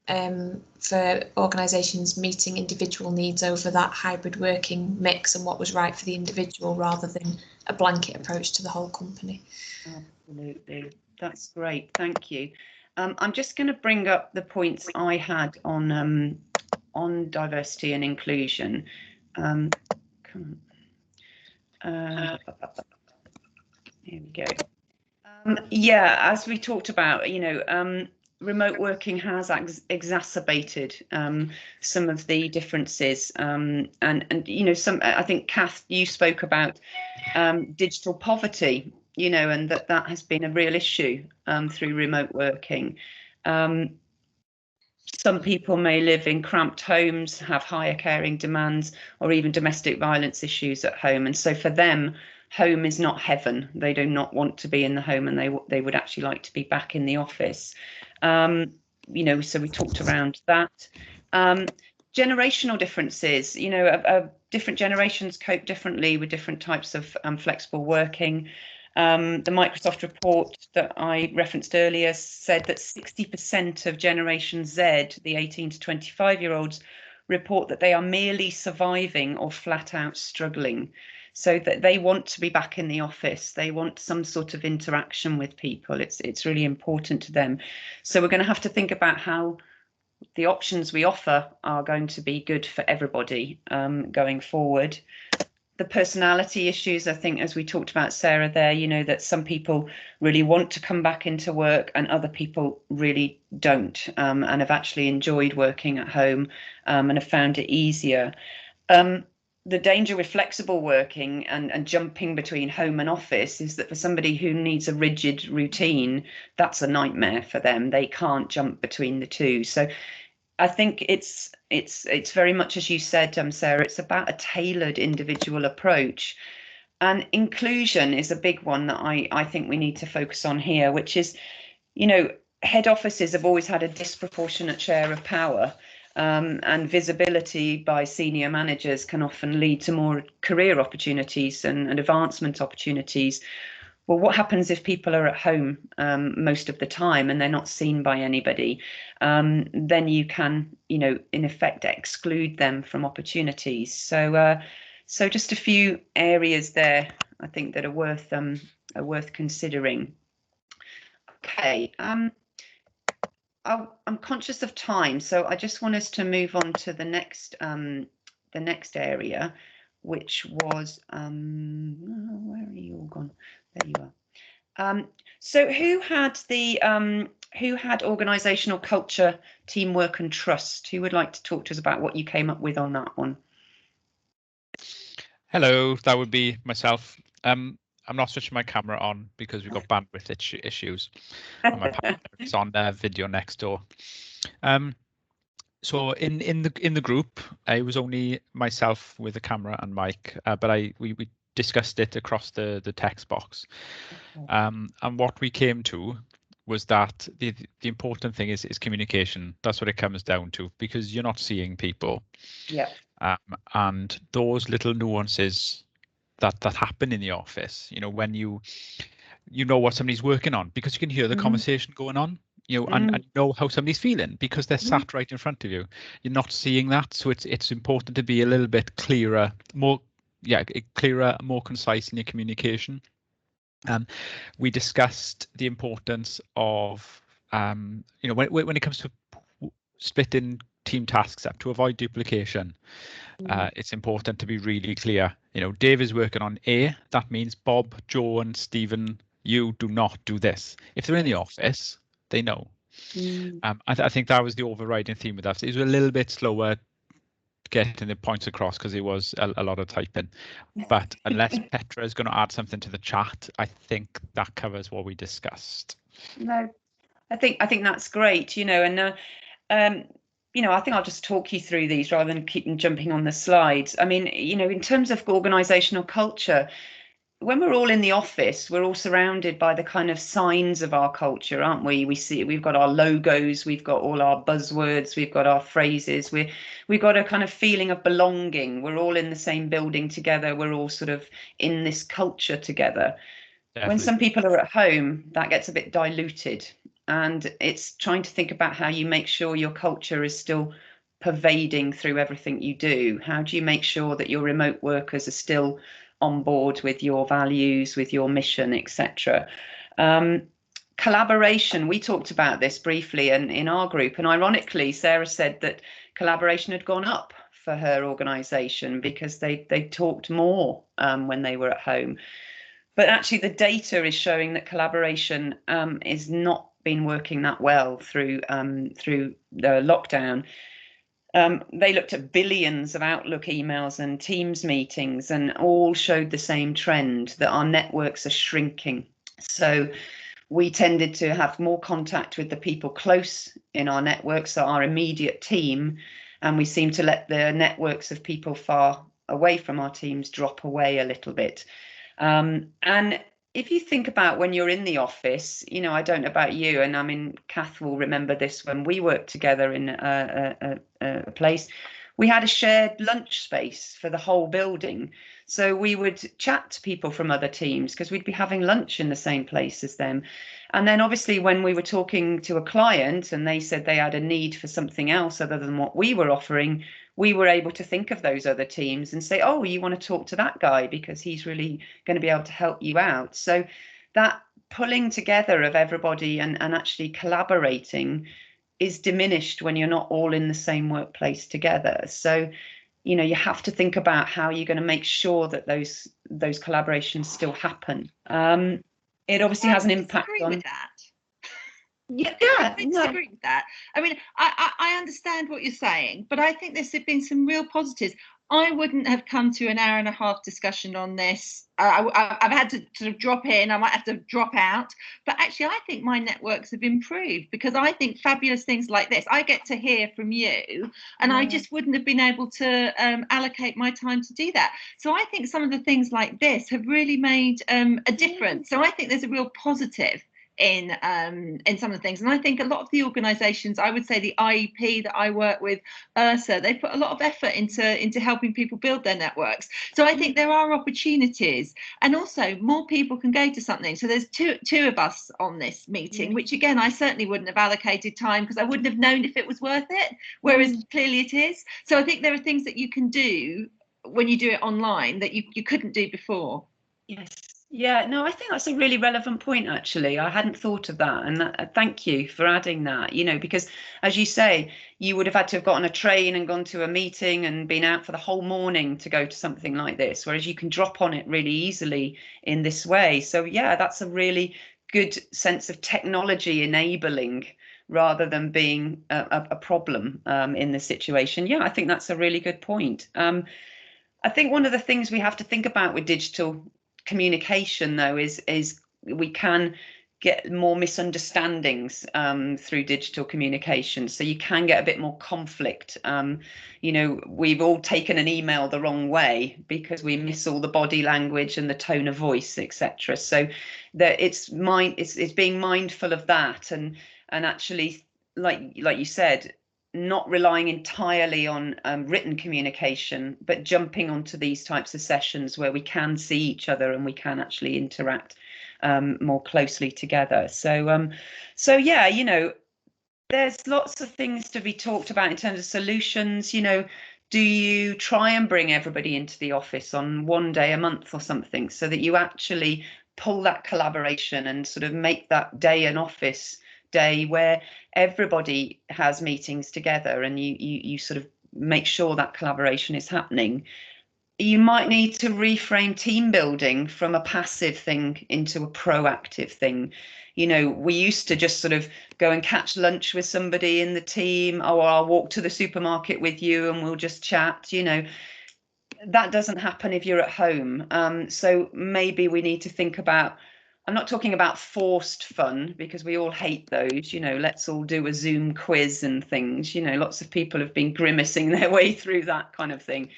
[SPEAKER 10] For organisations meeting individual needs over that hybrid working mix and what was right for the individual rather than a blanket approach to the whole company.
[SPEAKER 2] Absolutely, that's great, thank you. I'm just going to bring up the points I had on diversity and inclusion. Here we go. Yeah, as we talked about, you know, remote working has exacerbated some of the differences, and you know, I think Kath, you spoke about digital poverty, you know, and that has been a real issue through remote working. Some people may live in cramped homes, have higher caring demands, or even domestic violence issues at home, and so for them, home is not heaven. They do not want to be in the home, and they would actually like to be back in the office. You know, so we talked around that. Generational differences, you know, different generations cope differently with different types of flexible working. The Microsoft report that I referenced earlier said that 60% of Generation Z, the 18 to 25-year-olds, report that they are merely surviving or flat out struggling. So that they want to be back in the office, they want some sort of interaction with people. It's really important to them. So we're going to have to think about how the options we offer are going to be good for everybody going forward. The personality issues, I think, as we talked about, Sarah, there, you know, that some people really want to come back into work and other people really don't, and have actually enjoyed working at home and have found it easier. The danger with flexible working and jumping between home and office is that for somebody who needs a rigid routine, that's a nightmare for them. They can't jump between the two. So I think it's very much, as you said, Sarah, it's about a tailored individual approach. And inclusion is a big one that I think we need to focus on here, which is, you know, head offices have always had a disproportionate share of power. And visibility by senior managers can often lead to more career opportunities and advancement opportunities. Well, what happens if people are at home most of the time and they're not seen by anybody? Then you can, you know, in effect, exclude them from opportunities. So, so just a few areas there, I think, that are worth considering. Okay. I'm conscious of time, so I just want us to move on to the next area, which was where are you all gone? There you are. So who had organisational culture, teamwork, and trust? Who would like to talk to us about what you came up with on that one?
[SPEAKER 11] Hello, that would be myself. I'm not switching my camera on because we've got bandwidth issues. And my partner's on video next door. So in the group, it was only myself with the camera and mic, but we discussed it across the text box. And what we came to was that the important thing is communication. That's what it comes down to, because you're not seeing people.
[SPEAKER 2] Yeah.
[SPEAKER 11] And those little nuances that happen in the office, when you know what somebody's working on, because you can hear the conversation going on, and know how somebody's feeling because they're sat right in front of you. You're not seeing that, so it's important to be a little bit clearer, more concise in your communication. We discussed the importance of when it comes to splitting team tasks up to avoid duplication. It's important to be really clear. Dave is working on A. That means Bob, Joe, and Stephen, you do not do this. If they're in the office, they know. I think that was the overriding theme with that. It was a little bit slower getting the points across because it was a lot of typing. But unless Petra is going to add something to the chat, I think that covers what we discussed.
[SPEAKER 2] No, I think that's great. I think I'll just talk you through these rather than keep jumping on the slides. I mean, in terms of organisational culture, when we're all in the office, we're all surrounded by the kind of signs of our culture, aren't we? We've got our logos, we've got all our buzzwords, we've got our phrases, we've got a kind of feeling of belonging. We're all in the same building together. We're all sort of in this culture together. Definitely. When some people are at home, that gets a bit diluted. And it's trying to think about how you make sure your culture is still pervading through everything you do. How do you make sure that your remote workers are still on board with your values, with your mission, etc. Collaboration, we talked about this briefly in our group, and ironically, Sarah said that collaboration had gone up for her organisation because they talked more when they were at home. But actually, the data is showing that collaboration is not been working that well through the lockdown. They looked at billions of Outlook emails and Teams meetings and all showed the same trend, that our networks are shrinking. So we tended to have more contact with the people close in our networks, so our immediate team, and we seem to let the networks of people far away from our teams drop away a little bit. And if you think about when you're in the office, I don't know about you, and I mean, Kath will remember this when we worked together in a place, we had a shared lunch space for the whole building. So we would chat to people from other teams because we'd be having lunch in the same place as them. And then obviously when we were talking to a client and they said they had a need for something else other than what we were offering, we were able to think of those other teams and say, oh, you want to talk to that guy because he's really going to be able to help you out. So that pulling together of everybody and actually collaborating is diminished when you're not all in the same workplace together. So, you have to think about how you're going to make sure that those collaborations still happen. It obviously has an impact on
[SPEAKER 12] that. I disagree with that. I mean, I understand what you're saying, but I think there's been some real positives. I wouldn't have come to an hour and a half discussion on this. I've had to sort of drop in. I might have to drop out. But actually, I think my networks have improved because I think fabulous things like this, I get to hear from you, and I just wouldn't have been able to allocate my time to do that. So I think some of the things like this have really made a difference. So I think there's a real positive in some of the things, and I think a lot of the organisations, I would say the IEP that I work with, URSA, they put a lot of effort into helping people build their networks. So I think there are opportunities, and also more people can go to something. So there's two of us on this meeting, which again I certainly wouldn't have allocated time because I wouldn't have known if it was worth it, whereas clearly it is. So I think there are things that you can do when you do it online that you couldn't do before.
[SPEAKER 2] Yes. Yeah, no, I think that's a really relevant point, actually. I hadn't thought of that. And thank you for adding that, because as you say, you would have had to have got on a train and gone to a meeting and been out for the whole morning to go to something like this, whereas you can drop on it really easily in this way. So, yeah, that's a really good sense of technology enabling rather than being a problem in the situation. Yeah, I think that's a really good point. I think one of the things we have to think about with digital communication, though, is we can get more misunderstandings through digital communication. So you can get a bit more conflict. We've all taken an email the wrong way because we miss all the body language and the tone of voice, etc. So that it's being mindful of that and actually, like you said, not relying entirely on written communication, but jumping onto these types of sessions where we can see each other and we can actually interact more closely together. So yeah, there's lots of things to be talked about in terms of solutions. Do you try and bring everybody into the office on one day a month or something so that you actually pull that collaboration and sort of make that day an office day where everybody has meetings together and you sort of make sure that collaboration is happening? You might need to reframe team building from a passive thing into a proactive thing. We used to just sort of go and catch lunch with somebody in the team, or I'll walk to the supermarket with you and we'll just chat. That doesn't happen if you're at home. So maybe we need to think about, I'm not talking about forced fun because we all hate those, let's all do a Zoom quiz and things. Lots of people have been grimacing their way through that kind of thing.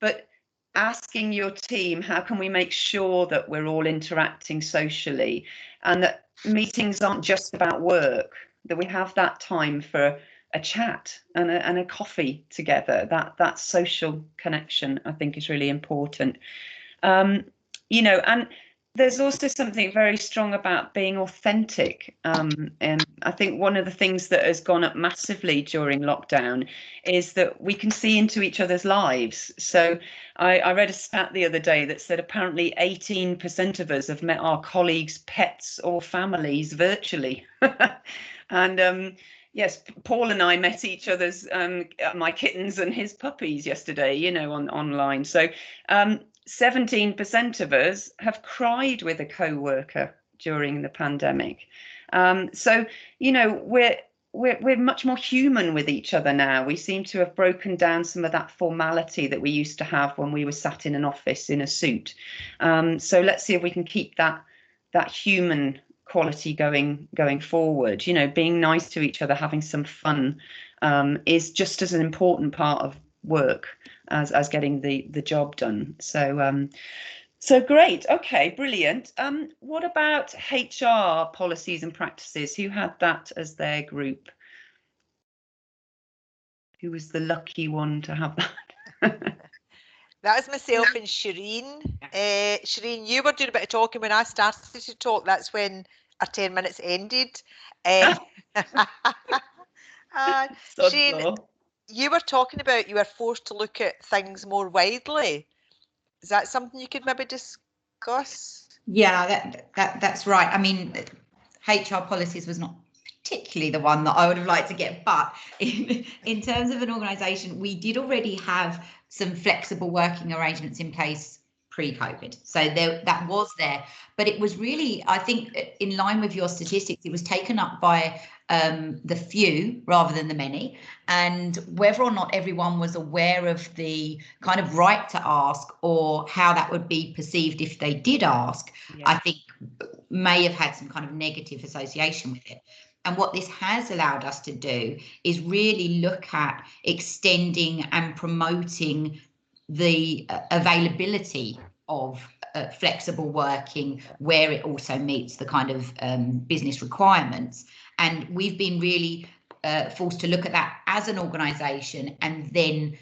[SPEAKER 2] But asking your team, how can we make sure that we're all interacting socially and that meetings aren't just about work, that we have that time for a chat and a coffee together. That social connection, I think, is really important. And there's also something very strong about being authentic. And I think one of the things that has gone up massively during lockdown is that we can see into each other's lives. So I read a stat the other day that said apparently 18% of us have met our colleagues' pets or families virtually. And yes, Paul and I met each other's, my kittens and his puppies yesterday, online. So 17% of us have cried with a co-worker during the pandemic. So, we're much more human with each other now. We seem to have broken down some of that formality that we used to have when we were sat in an office in a suit. So let's see if we can keep that human quality going forward. Being nice to each other, having some fun is just as an important part of work as getting the job done. So great. Okay, brilliant. What about HR policies and practices? Who had that as their group? Who was the lucky one to have that?
[SPEAKER 13] That was myself and Shireen. Shireen, you were doing a bit of talking when I started to talk. That's when our 10 minutes ended. Shireen, you were talking about you were forced to look at things more widely. Is that something you could maybe discuss?
[SPEAKER 14] Yeah, that's right. I mean, HR policies was not particularly the one that I would have liked to get, but in terms of an organisation, we did already have some flexible working arrangements in place pre-COVID. So that was there, but it was really, I think, in line with your statistics, it was taken up by the few rather than the many, and whether or not everyone was aware of the kind of right to ask or how that would be perceived if they did ask, yeah, I think may have had some kind of negative association with it. And what this has allowed us to do is really look at extending and promoting the availability of flexible working where it also meets the kind of business requirements. And we've been really forced to look at that as an organisation and then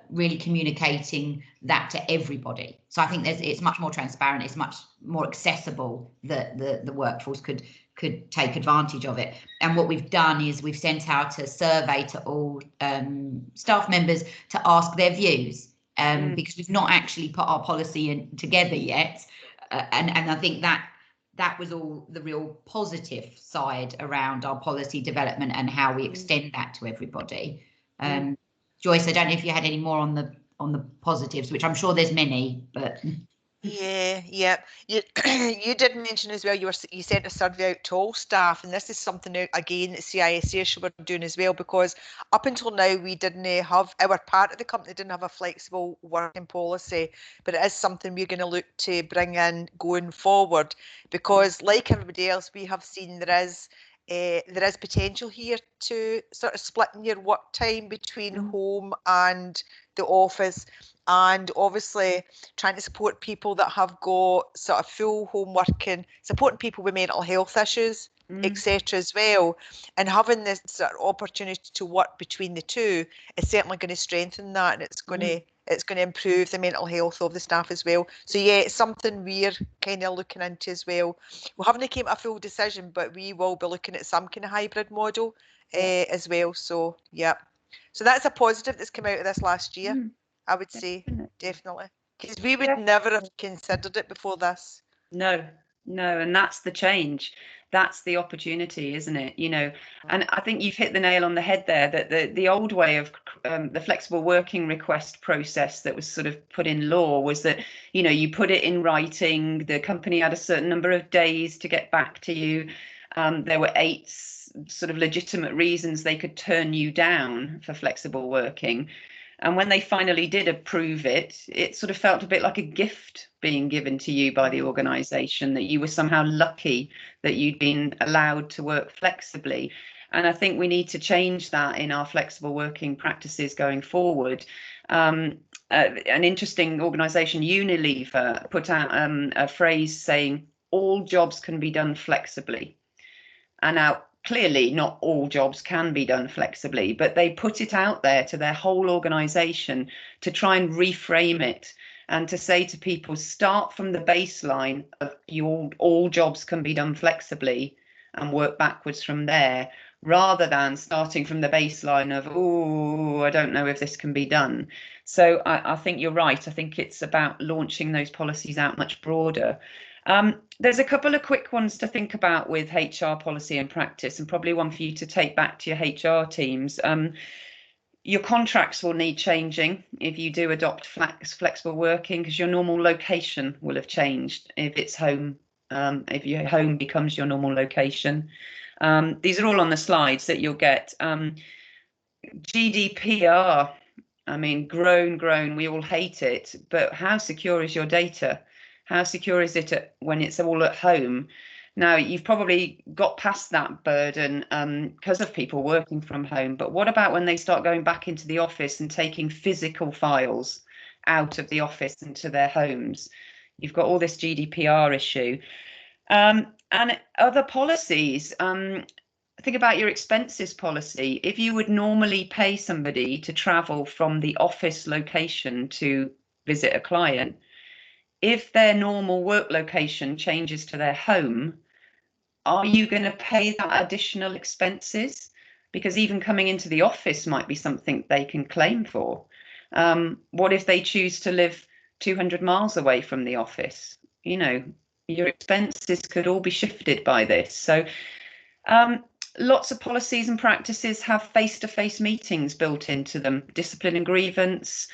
[SPEAKER 14] really communicating that to everybody. So I think it's much more transparent, it's much more accessible that the workforce could take advantage of it. And what we've done is we've sent out a survey to all staff members to ask their views, because we've not actually put our policy together yet. and I think that was all the real positive side around our policy development and how we extend that to everybody. Joyce, I don't know if you had any more on the positives, which I'm sure there's many, but
[SPEAKER 13] Yeah. You did mention as well, you sent a survey out to all staff, and this is something again that CISA were doing as well, because up until now we didn't have, our part of the company didn't have a flexible working policy, but it is something we're going to look to bring in going forward, because like everybody else, we have seen there is potential here to sort of splitting your work time between home and the office, and obviously trying to support people that have got sort of full home working, supporting people with mental health issues, etc. as well, and having this sort of opportunity to work between the two is certainly going to strengthen that, and it's going to improve the mental health of the staff as well. So yeah, it's something we're kind of looking into as well. We haven't came to a full decision, but we will be looking at some kind of hybrid model as well. So yeah, so that's a positive that's come out of this last year. I would say definitely, because we would never have considered it before this.
[SPEAKER 2] No, and that's the change. That's the opportunity, isn't it? And I think you've hit the nail on the head there, that the old way of the flexible working request process that was sort of put in law was that, you put it in writing, the company had a certain number of days to get back to you. There were 8 sort of legitimate reasons they could turn you down for flexible working. And when they finally did approve it, it sort of felt a bit like a gift being given to you by the organisation, that you were somehow lucky that you'd been allowed to work flexibly. And I think we need to change that in our flexible working practices going forward. An interesting organisation, Unilever, put out a phrase saying all jobs can be done flexibly. And now, clearly, not all jobs can be done flexibly, but they put it out there to their whole organisation to try and reframe it and to say to people, start from the baseline of all jobs can be done flexibly and work backwards from there, rather than starting from the baseline of, oh, I don't know if this can be done. So I think you're right. I think it's about launching those policies out much broader. There's a couple of quick ones to think about with HR policy and practice, and probably one for you to take back to your HR teams. Your contracts will need changing if you do adopt flexible working, because your normal location will have changed if it's home, if your home becomes your normal location. These are all on the slides that you'll get. GDPR, I mean, grown, we all hate it, but how secure is your data? How secure is it when it's all at home? Now, you've probably got past that burden because of people working from home. But what about when they start going back into the office and taking physical files out of the office into their homes? You've got all this GDPR issue. And other policies, think about your expenses policy. If you would normally pay somebody to travel from the office location to visit a client, if their normal work location changes to their home, are you going to pay that additional expenses? Because even coming into the office might be something they can claim for. What if they choose to live 200 miles away from the office? Your expenses could all be shifted by this. So lots of policies and practices have face-to-face meetings built into them, discipline and grievance,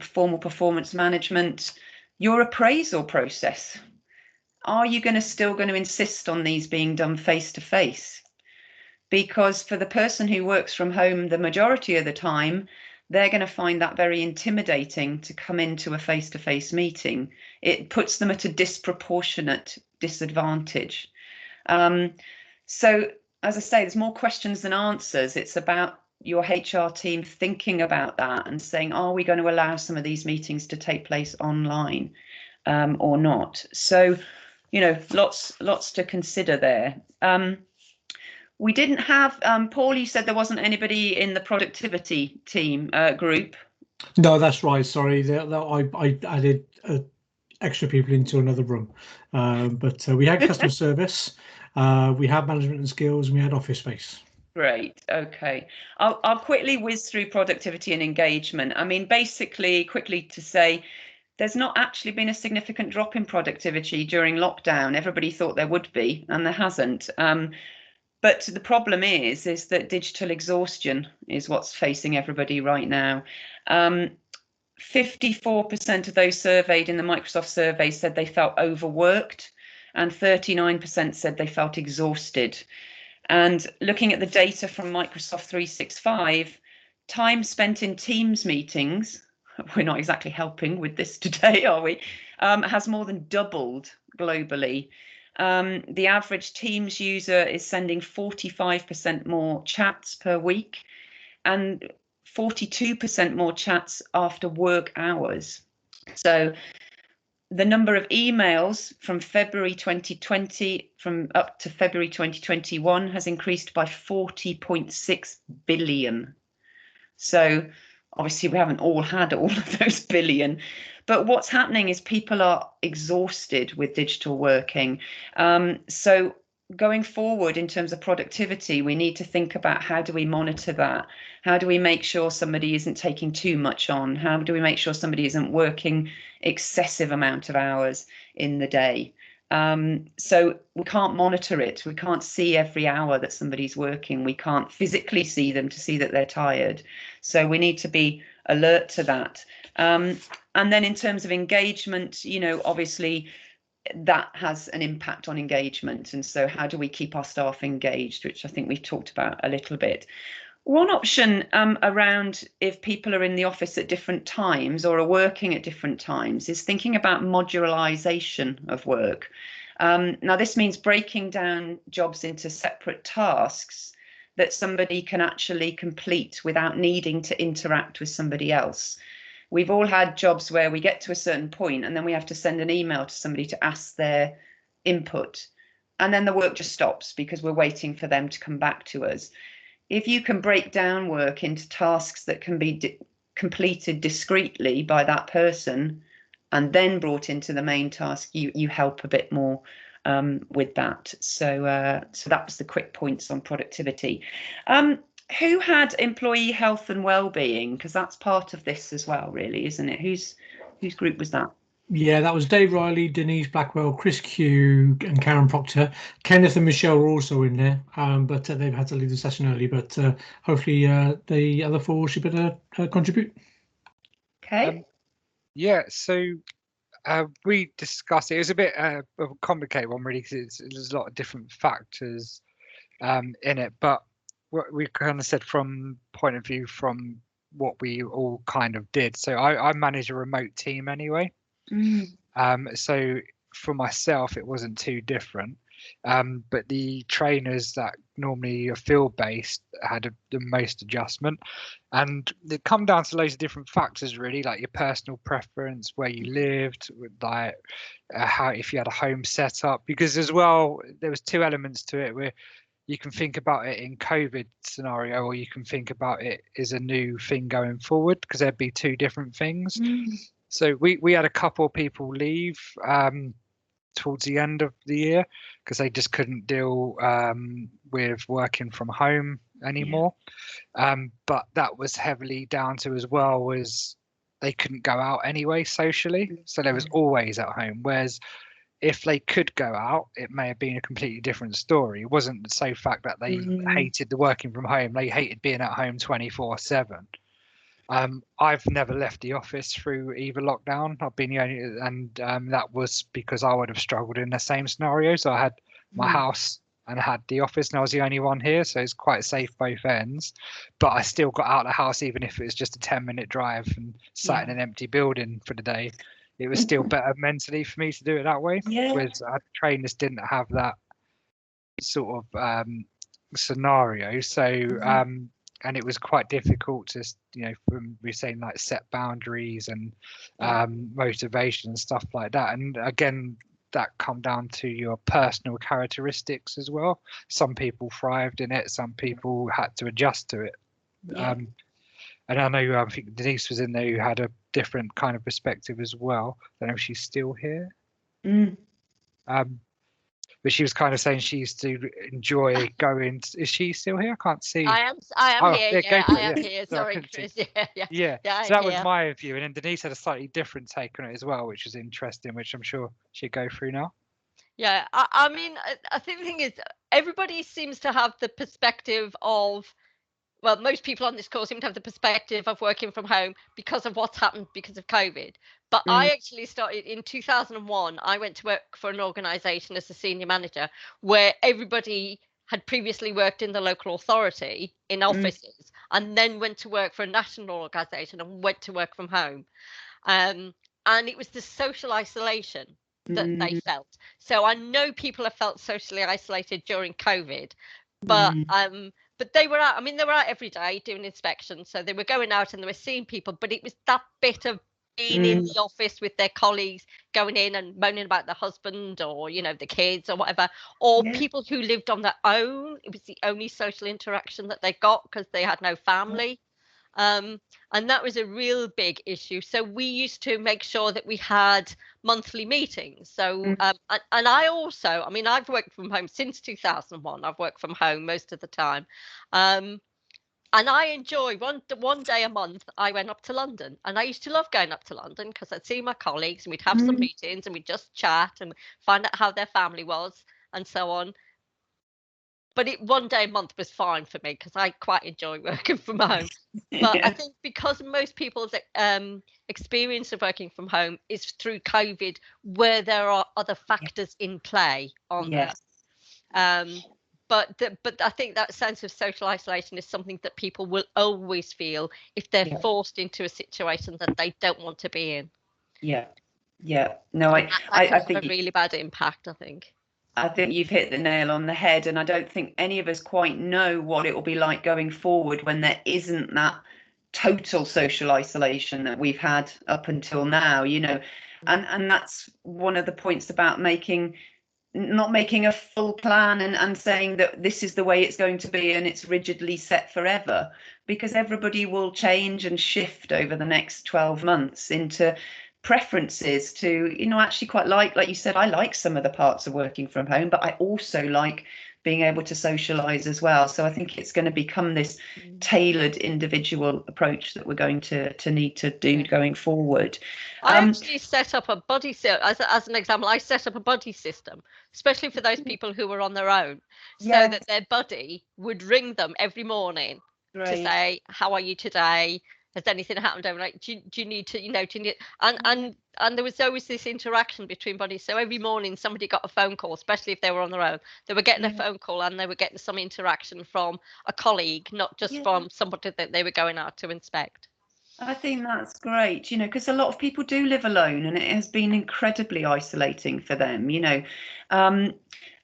[SPEAKER 2] formal performance management. Your appraisal process, are you still going to insist on these being done face to face? Because for the person who works from home the majority of the time, they're going to find that very intimidating to come into a face to face meeting. It puts them at a disproportionate disadvantage. So, as I say, there's more questions than answers. It's about your HR team thinking about that and saying, are we going to allow some of these meetings to take place online or not? So, lots to consider there. We didn't have, Paul, you said there wasn't anybody in the productivity team group.
[SPEAKER 4] No, that's right. Sorry, I added extra people into another room. But we had customer service, we had management and skills, and we had office space.
[SPEAKER 2] Great. Okay. I'll quickly whiz through productivity and engagement. I mean, basically, quickly to say, there's not actually been a significant drop in productivity during lockdown. Everybody thought there would be, and there hasn't. But the problem is that digital exhaustion is what's facing everybody right now. 54% of those surveyed in the Microsoft survey said they felt overworked, and 39% said they felt exhausted. And looking at the data from Microsoft 365, time spent in Teams meetings, we're not exactly helping with this today, are we? Has more than doubled globally. The average Teams user is sending 45% more chats per week and 42% more chats after work hours. So the number of emails from February 2020 up to February 2021 has increased by 40.6 billion. So obviously we haven't all had all of those billion, but what's happening is people are exhausted with digital working. So going forward in terms of productivity, we need to think about how do we monitor that? How do we make sure somebody isn't taking too much on? How do we make sure somebody isn't working excessive amount of hours in the day? So we can't monitor it. We can't see every hour that somebody's working. We can't physically see them to see that they're tired. So we need to be alert to that. And then in terms of engagement, you know, obviously that has an impact on engagement. And so how do we keep our staff engaged, which I think we've talked about a little bit. One option around if people are in the office at different times or are working at different times is thinking about modularization of work. Now, this means breaking down jobs into separate tasks that somebody can actually complete without needing to interact with somebody else. We've all had jobs where we get to a certain point and then we have to send an email to somebody to ask their input. And then the work just stops because we're waiting for them to come back to us. If you can break down work into tasks that can be completed discreetly by that person and then brought into the main task, you help a bit more with that. So that was the quick points on productivity. Who had employee health and well-being? Because that's part of this as well, really, isn't it? Whose group was that?
[SPEAKER 4] Yeah, that was Dave Riley, Denise Blackwell, Chris Q and Karen Proctor. Kenneth and Michelle were also in there, but they've had to leave the session early. But hopefully the other four should better contribute.
[SPEAKER 2] Okay.
[SPEAKER 15] Yeah, so we discussed it. It was a bit of a complicated one, really, because there's a lot of different factors in it. But what we kind of said from point of view from what we all kind of did. So I manage a remote team anyway. So for myself, it wasn't too different. But the trainers that normally are field-based had the most adjustment, and it come down to loads of different factors, really, like your personal preference, where you lived, like how if you had a home setup, because as well there was two elements to it where you can think about it in COVID scenario, or you can think about it as a new thing going forward, because there'd be two different things. So we had a couple of people leave towards the end of the year because they just couldn't deal with working from home anymore. But that was heavily down to as well was they couldn't go out anyway socially. So they was always at home. Whereas if they could go out, it may have been a completely different story. It wasn't the same fact that they hated the working from home. They hated being at home 24/7. I've never left the office through either lockdown. I've been the only, and that was because I would have struggled in the same scenario. So I had my house and I had the office, and I was the only one here, so it's quite safe both ends. But I still got out of the house, even if it was just a 10-minute drive and sat in an empty building for the day. It was still better mentally for me to do it that way. Whereas trainers didn't have that sort of scenario. So and it was quite difficult to, when we're saying like set boundaries and motivation and stuff like that. And again, that come down to your personal characteristics as well. Some people thrived in it, some people had to adjust to it. And I know I think Denise was in there who had a different kind of perspective as well. I don't know if she's still here. but she was kind of saying she used to enjoy going. Is she still here? I can't see.
[SPEAKER 6] I am
[SPEAKER 15] Oh,
[SPEAKER 6] here.
[SPEAKER 15] yeah,
[SPEAKER 6] Yeah,
[SPEAKER 15] go for
[SPEAKER 6] I
[SPEAKER 15] it,
[SPEAKER 6] am
[SPEAKER 15] yeah.
[SPEAKER 6] here.
[SPEAKER 15] No, I
[SPEAKER 6] Sorry,
[SPEAKER 15] couldn't see.
[SPEAKER 6] Chris. Yeah, yeah.
[SPEAKER 15] Yeah,
[SPEAKER 6] Yeah,
[SPEAKER 15] so that
[SPEAKER 6] I'm
[SPEAKER 15] was
[SPEAKER 6] here.
[SPEAKER 15] my view, and then Denise had a slightly different take on it as well, which was interesting, which I'm sure she'd go through now.
[SPEAKER 6] Yeah, I mean, I think the thing is, everybody seems to have the perspective of, well, most people on this call seem to have the perspective of working from home because of what's happened because of COVID. But I actually started in 2001. I went to work for an organisation as a senior manager where everybody had previously worked in the local authority in offices and then went to work for a national organisation and went to work from home. And it was the social isolation that they felt. So I know people have felt socially isolated during COVID, but they were out. I mean, they were out every day doing inspections, so they were going out and they were seeing people. But it was that bit of being in the office with their colleagues, going in and moaning about the husband or the kids or whatever, or people who lived on their own. It was the only social interaction that they got because they had no family. And that was a real big issue. So we used to make sure that we had monthly meetings. So and I also, I mean, I've worked from home since 2001. I've worked from home most of the time. And I enjoy one day a month. I went up to London, and I used to love going up to London because I'd see my colleagues and we'd have some meetings and we'd just chat and find out how their family was and so on. But one day a month was fine for me because I quite enjoy working from home. But I think because most people's experience of working from home is through COVID, where there are other factors in play on that. But I think that sense of social isolation is something that people will always feel if they're forced into a situation that they don't want to be in.
[SPEAKER 2] No, I think
[SPEAKER 6] a really bad impact, I think.
[SPEAKER 2] I think you've hit the nail on the head, and I don't think any of us quite know what it will be like going forward when there isn't that total social isolation that we've had up until now, and that's one of the points about not making a full plan and saying that this is the way it's going to be and it's rigidly set forever, because everybody will change and shift over the next 12 months into preferences to actually quite like you said, I like some of the parts of working from home, but I also like being able to socialize as well. So I think it's going to become this tailored individual approach that we're going to need to do going forward.
[SPEAKER 6] I actually set up a buddy system as an example. I set up a buddy system, especially for those people who were on their own, so that their buddy would ring them every morning to say, how are you today? Has anything happened overnight? Do you need to, do you need, and there was always this interaction between buddies. So every morning somebody got a phone call, especially if they were on their own. They were getting a phone call and they were getting some interaction from a colleague, not just from somebody that they were going out to inspect.
[SPEAKER 2] I think that's great, because a lot of people do live alone and it has been incredibly isolating for them, I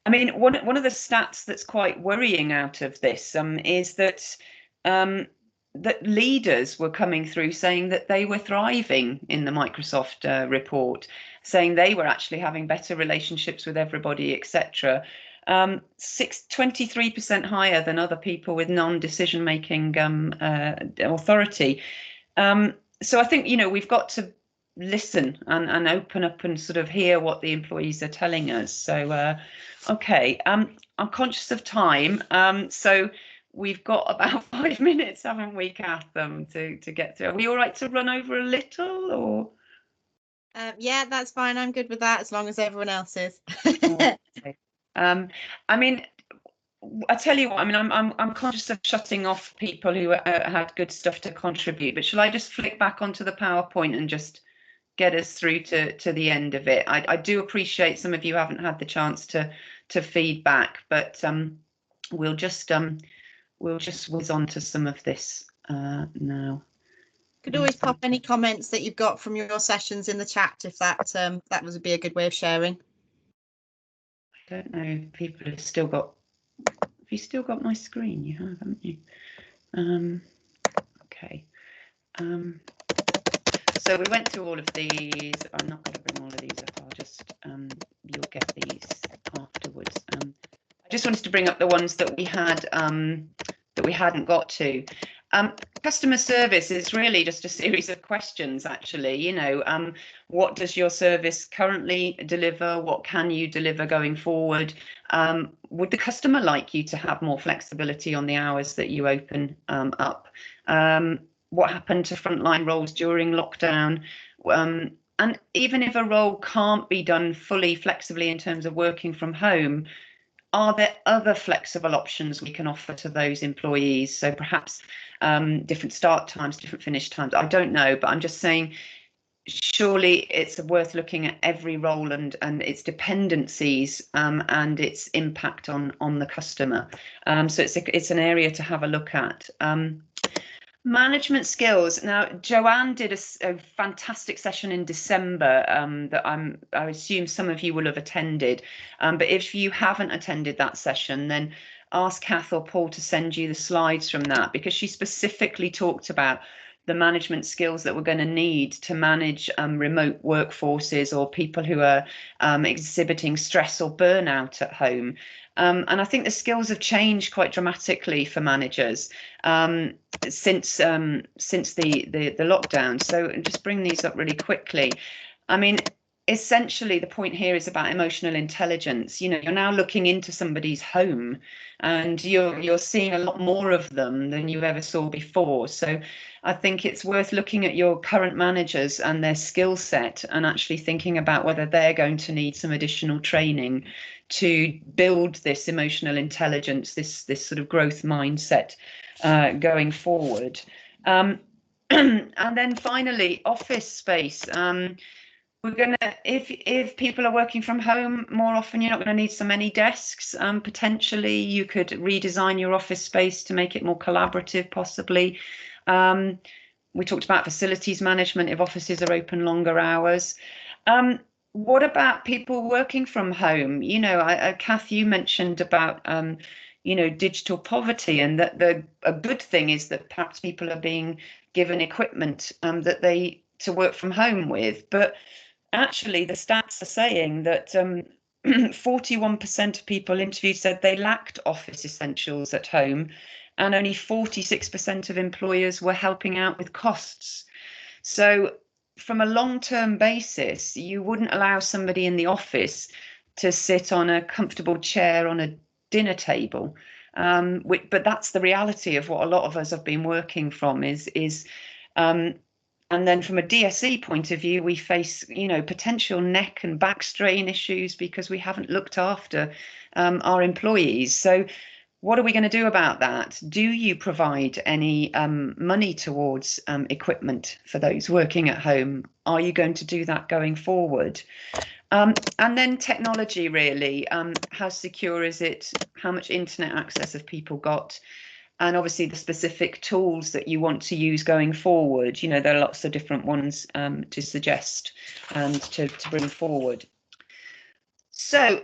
[SPEAKER 2] mean, one of the stats that's quite worrying out of this is that that leaders were coming through saying that they were thriving in the Microsoft report, saying they were actually having better relationships with everybody, etc. 23% higher than other people with non-decision making authority. So I think, we've got to listen and open up and sort of hear what the employees are telling us. So, okay, I'm conscious of time. So we've got about 5 minutes, haven't we, Kath, to get through. Are we all right to run over a little, or?
[SPEAKER 1] Yeah, that's fine. I'm good with that, as long as everyone else is.
[SPEAKER 2] Okay. I mean, I tell you what. I mean, I'm conscious of shutting off people who had good stuff to contribute. But shall I just flick back onto the PowerPoint and just get us through to the end of it? I do appreciate some of you haven't had the chance to feedback, but we'll just whiz on to some of this now.
[SPEAKER 1] Could always pop any comments that you've got from your sessions in the chat if that would be a good way of sharing.
[SPEAKER 2] I don't know if people have still got. Have you still got my screen? You have, haven't you? Okay. So we went through all of these. I'm not going to bring all of these up. I'll just you'll get these afterwards. I just wanted to bring up the ones that we had that we hadn't got to. Customer service is really just a series of questions, actually. You know, what does your service currently deliver? What can you deliver going forward? Would the customer like you to have more flexibility on the hours that you open up? What happened to frontline roles during lockdown? And even if a role can't be done fully flexibly in terms of working from home, are there other flexible options we can offer to those employees? So perhaps different start times, different finish times. I don't know, but I'm just saying, surely it's worth looking at every role and its dependencies and its impact on the customer. So it's an area to have a look at. Management skills. Now, Joanne did a fantastic session in December that I assume some of you will have attended. But if you haven't attended that session, then ask Kath or Paul to send you the slides from that, because she specifically talked about the management skills that we're going to need to manage remote workforces or people who are exhibiting stress or burnout at home. And I think the skills have changed quite dramatically for managers since the lockdown. So just bring these up really quickly. I mean, essentially the point here is about emotional intelligence. You know, you're now looking into somebody's home and you're seeing a lot more of them than you ever saw before. So I think it's worth looking at your current managers and their skill set and actually thinking about whether they're going to need some additional training to build this emotional intelligence, this sort of growth mindset going forward. And then finally, office space. We're gonna, if people are working from home more often, you're not going to need so many desks. Potentially, you could redesign your office space to make it more collaborative, possibly. We talked about facilities management if offices are open longer hours. What about people working from home? You know, Kath, you mentioned about you know, digital poverty, and that a good thing is that perhaps people are being given equipment that they to work from home with, but actually the stats are saying that 41% of people interviewed said they lacked office essentials at home, and only 46% of employers were helping out with costs. So from a long-term basis, you wouldn't allow somebody in the office to sit on a comfortable chair on a dinner table. But that's the reality of what a lot of us have been working from and then from a DSE point of view, we face, you know, potential neck and back strain issues because we haven't looked after our employees. So what are we going to do about that? Do you provide any money towards equipment for those working at home? Are you going to do that going forward? And then technology, really. How secure is it? How much internet access have people got? And obviously the specific tools that you want to use going forward. You know, there are lots of different ones to suggest and to bring forward. So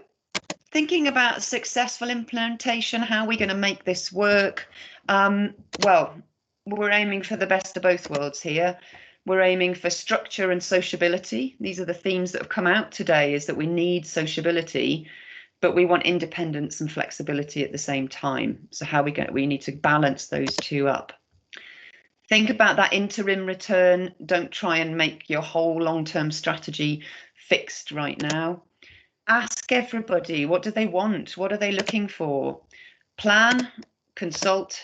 [SPEAKER 2] thinking about successful implementation, how are we going to make this work? Well, we're aiming for the best of both worlds here. We're aiming for structure and sociability. These are the themes that have come out today, is that we need sociability, but we want independence and flexibility at the same time. So how we need to balance those two up. Think about that interim return. Don't try and make your whole long-term strategy fixed right now. Ask everybody, what do they want? What are they looking for? Plan, consult,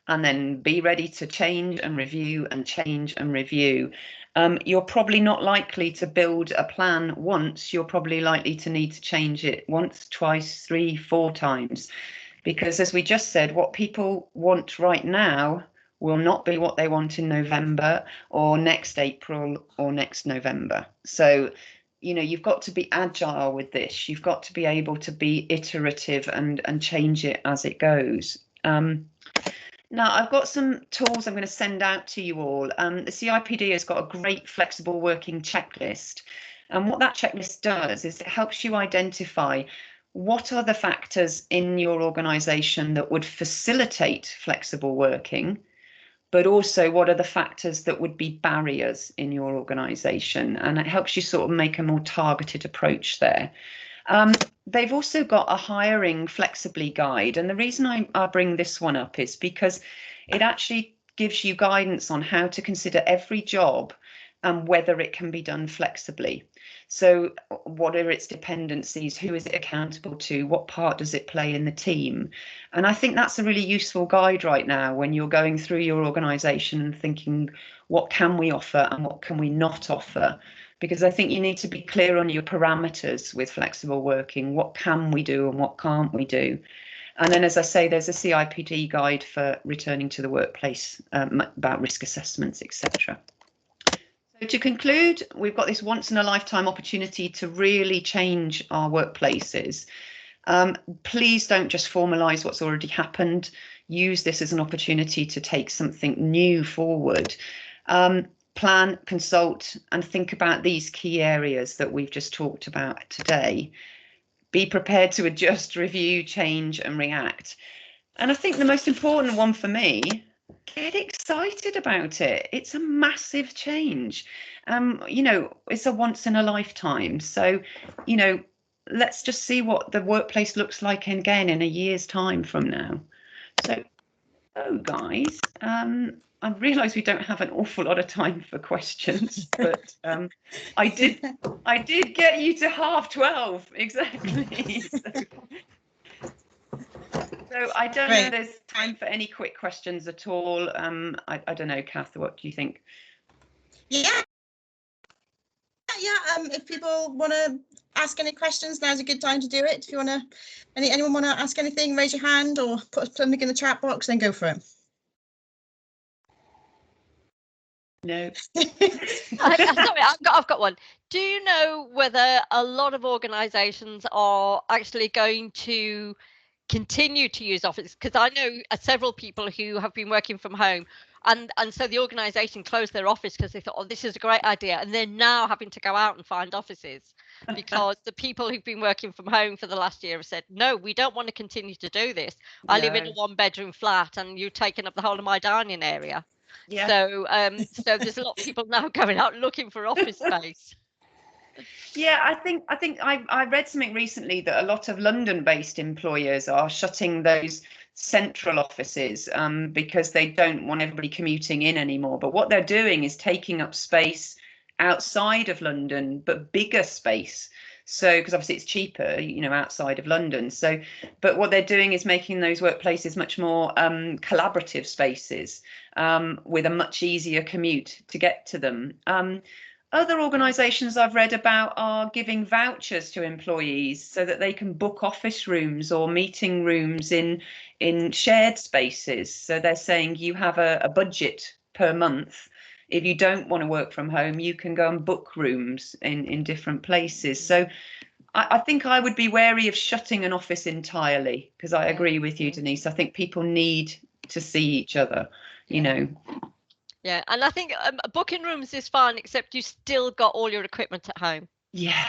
[SPEAKER 2] and then be ready to change and review and change and review. You're probably not likely to build a plan once. You're probably likely to need to change it once, twice, 3, 4 times. Because as we just said, what people want right now will not be what they want in November or next April or next November. So, you know, you've got to be agile with this. You've got to be able to be iterative and change it as it goes. Now, I've got some tools I'm going to send out to you all. The CIPD has got a great flexible working checklist. And what that checklist does is it helps you identify what are the factors in your organisation that would facilitate flexible working, but also what are the factors that would be barriers in your organisation. And it helps you sort of make a more targeted approach there. They've also got a hiring flexibly guide. And the reason I bring this one up is because it actually gives you guidance on how to consider every job and whether it can be done flexibly. So what are its dependencies? Who is it accountable to? What part does it play in the team? And I think that's a really useful guide right now when you're going through your organisation and thinking, what can we offer and what can we not offer? Because I think you need to be clear on your parameters with flexible working. What can we do and what can't we do? And then, as I say, there's a CIPD guide for returning to the workplace about risk assessments, etc. So to conclude, we've got this once in a lifetime opportunity to really change our workplaces. Please don't just formalise what's already happened. Use this as an opportunity to take something new forward. Plan, consult, and think about these key areas that we've just talked about today. Be prepared to adjust, review, change, and react. And I think the most important one for me, get excited about it. It's a massive change. You know, it's a once in a lifetime. So, you know, let's just see what the workplace looks like again in a year's time from now. So, guys, I realise we don't have an awful lot of time for questions, but I did get you to 12:30 exactly. So I don't know if there's time for any quick questions at all. I don't know, Kath, what do you think?
[SPEAKER 1] Yeah. If people want to ask any questions, now's a good time to do it. If you want to, anyone want to ask anything, raise your hand or put something in the chat box, then go for it.
[SPEAKER 2] No.
[SPEAKER 6] Sorry, I've got one. Do you know whether a lot of organisations are actually going to continue to use Office? Because I know several people who have been working from home, and so the organisation closed their office because they thought, oh, this is a great idea, and they're now having to go out and find offices because the people who've been working from home for the last year have said, no, we don't want to continue to do this. I live in a 1-bedroom flat and you've taken up the whole of my dining area.
[SPEAKER 2] Yeah.
[SPEAKER 6] So so there's a lot of people now going out looking for office space.
[SPEAKER 2] Yeah, I think I read something recently that a lot of London-based employers are shutting those central offices because they don't want everybody commuting in anymore. But what they're doing is taking up space outside of London, but bigger space. So, because obviously it's cheaper, you know, outside of London. So, but what they're doing is making those workplaces much more collaborative spaces with a much easier commute to get to them. Other organisations I've read about are giving vouchers to employees so that they can book office rooms or meeting rooms in shared spaces. So they're saying you have a budget per month. If you don't want to work from home, you can go and book rooms in different places. So I think I would be wary of shutting an office entirely, because I agree with you, Denise. I think people need to see each other, you know.
[SPEAKER 6] Yeah, and I think booking rooms is fine, except you still got all your equipment at home.
[SPEAKER 2] Yeah,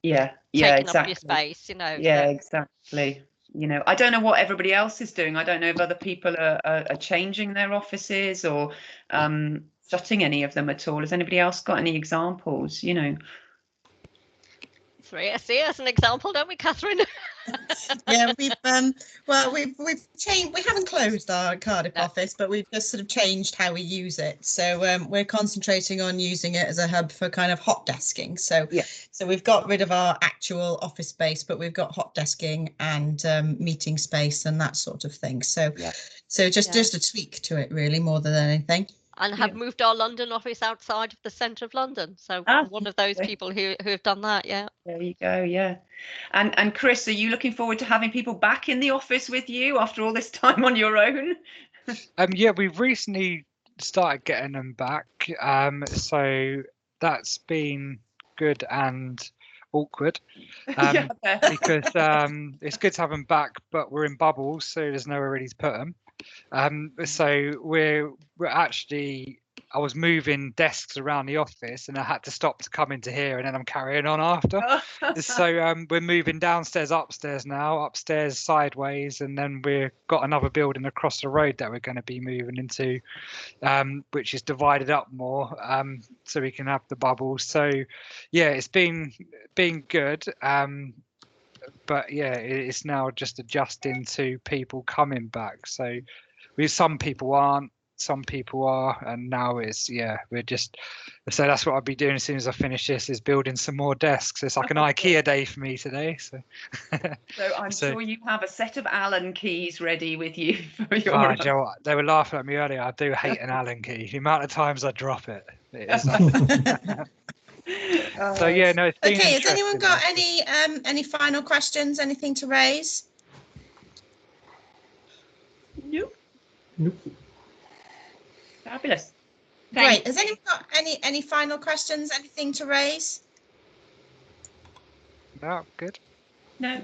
[SPEAKER 6] taking
[SPEAKER 2] exactly.
[SPEAKER 6] up your space, you know.
[SPEAKER 2] Yeah,
[SPEAKER 6] so.
[SPEAKER 2] exactly. You know, I don't know what everybody else is doing. I don't know if other people are changing their offices or shutting any of them at all. Has anybody else got any examples? You know.
[SPEAKER 6] 3SE as an example, don't we, Catherine?
[SPEAKER 1] Yeah, we've changed. We haven't closed our Cardiff office, but we've just sort of changed how we use it. So we're concentrating on using it as a hub for kind of hot desking. So so we've got rid of our actual office space, but we've got hot desking and meeting space and that sort of thing. So so just a tweak to it, really, more than anything.
[SPEAKER 6] And have moved our London office outside of the centre of London. So one of those people who have done that, yeah.
[SPEAKER 2] There you go, yeah. And Chris, are you looking forward to having people back in the office with you after all this time on your own?
[SPEAKER 15] Yeah, we've recently started getting them back. So that's been good and awkward because it's good to have them back, but we're in bubbles, so there's nowhere really to put them. So we're actually, I was moving desks around the office and I had to stop to come into here, and then I'm carrying on after. So we're moving downstairs, upstairs now, upstairs sideways, and then we've got another building across the road that we're going to be moving into, which is divided up more, so we can have the bubbles. So yeah, it's been good. But yeah, it's now just adjusting to people coming back. So some people aren't some people are, and now we're just, so that's what I'll be doing as soon as I finish this, is building some more desks. It's like an IKEA day for me today. So
[SPEAKER 2] I'm sure you have a set of Allen keys ready with you for your
[SPEAKER 15] oh, you know what? They were laughing at me earlier. I do hate an Allen key. The amount of times I drop it, it is so yeah, no, it's been
[SPEAKER 1] Okay, has anyone
[SPEAKER 15] interesting.
[SPEAKER 1] got any final questions, anything to raise?
[SPEAKER 2] Nope.
[SPEAKER 4] Nope.
[SPEAKER 2] Fabulous.
[SPEAKER 1] Great. Has anyone got any final questions, anything to raise?
[SPEAKER 15] No, good.
[SPEAKER 2] No.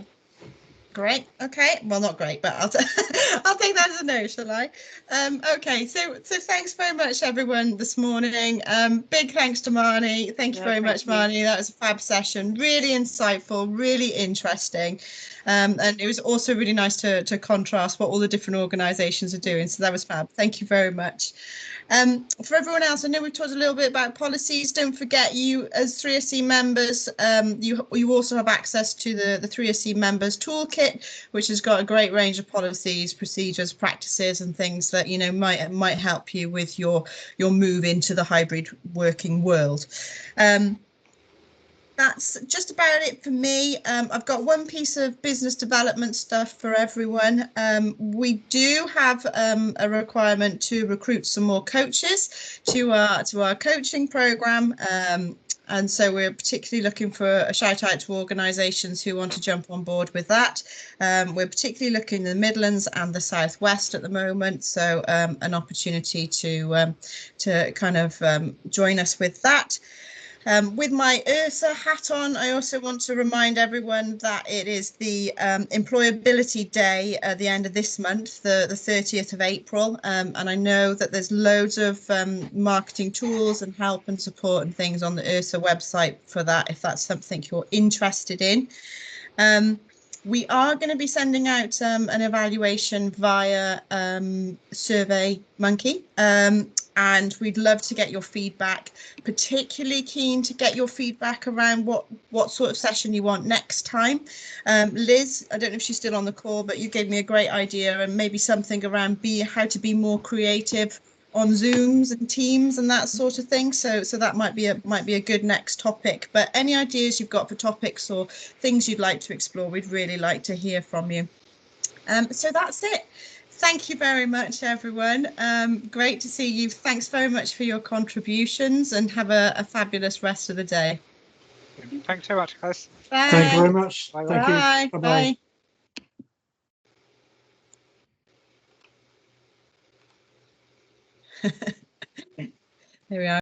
[SPEAKER 1] Great. Okay. Well, not great, but I'll take that as a no, shall I? Okay. So thanks very much, everyone, this morning. Big thanks to Marnie. Thank you very much, Marnie. That was a fab session. Really insightful, really interesting. And it was also really nice to contrast what all the different organisations are doing. So that was fab. Thank you very much. For everyone else, I know we've talked a little bit about policies. Don't forget, you as 3SC members, you also have access to the 3SC members toolkit, which has got a great range of policies, procedures, practices, and things that might help you with your move into the hybrid working world. That's just about it for me. I've got one piece of business development stuff for everyone. We do have a requirement to recruit some more coaches to our coaching program. And so we're particularly looking for a shout out to organisations who want to jump on board with that. We're particularly looking in the Midlands and the Southwest at the moment. So an opportunity to kind of join us with that. With my URSA hat on, I also want to remind everyone that it is the Employability Day at the end of this month, the 30th of April. And I know that there's loads of marketing tools and help and support and things on the URSA website for that, if that's something you're interested in. We are going to be sending out an evaluation via SurveyMonkey. And we'd love to get your feedback, particularly keen to get your feedback around what sort of session you want next time. Liz, I don't know if she's still on the call, but you gave me a great idea, and maybe something around how to be more creative on Zooms and Teams and that sort of thing. So that might be a good next topic. But any ideas you've got for topics or things you'd like to explore, we'd really like to hear from you. So that's it. Thank you very much, everyone. Great to see you. Thanks very much for your contributions, and have a fabulous rest of the day.
[SPEAKER 15] Thanks so much, guys.
[SPEAKER 1] Bye.
[SPEAKER 4] Thank you very much.
[SPEAKER 15] Bye.
[SPEAKER 4] Thank you. Bye-bye.
[SPEAKER 1] There we are.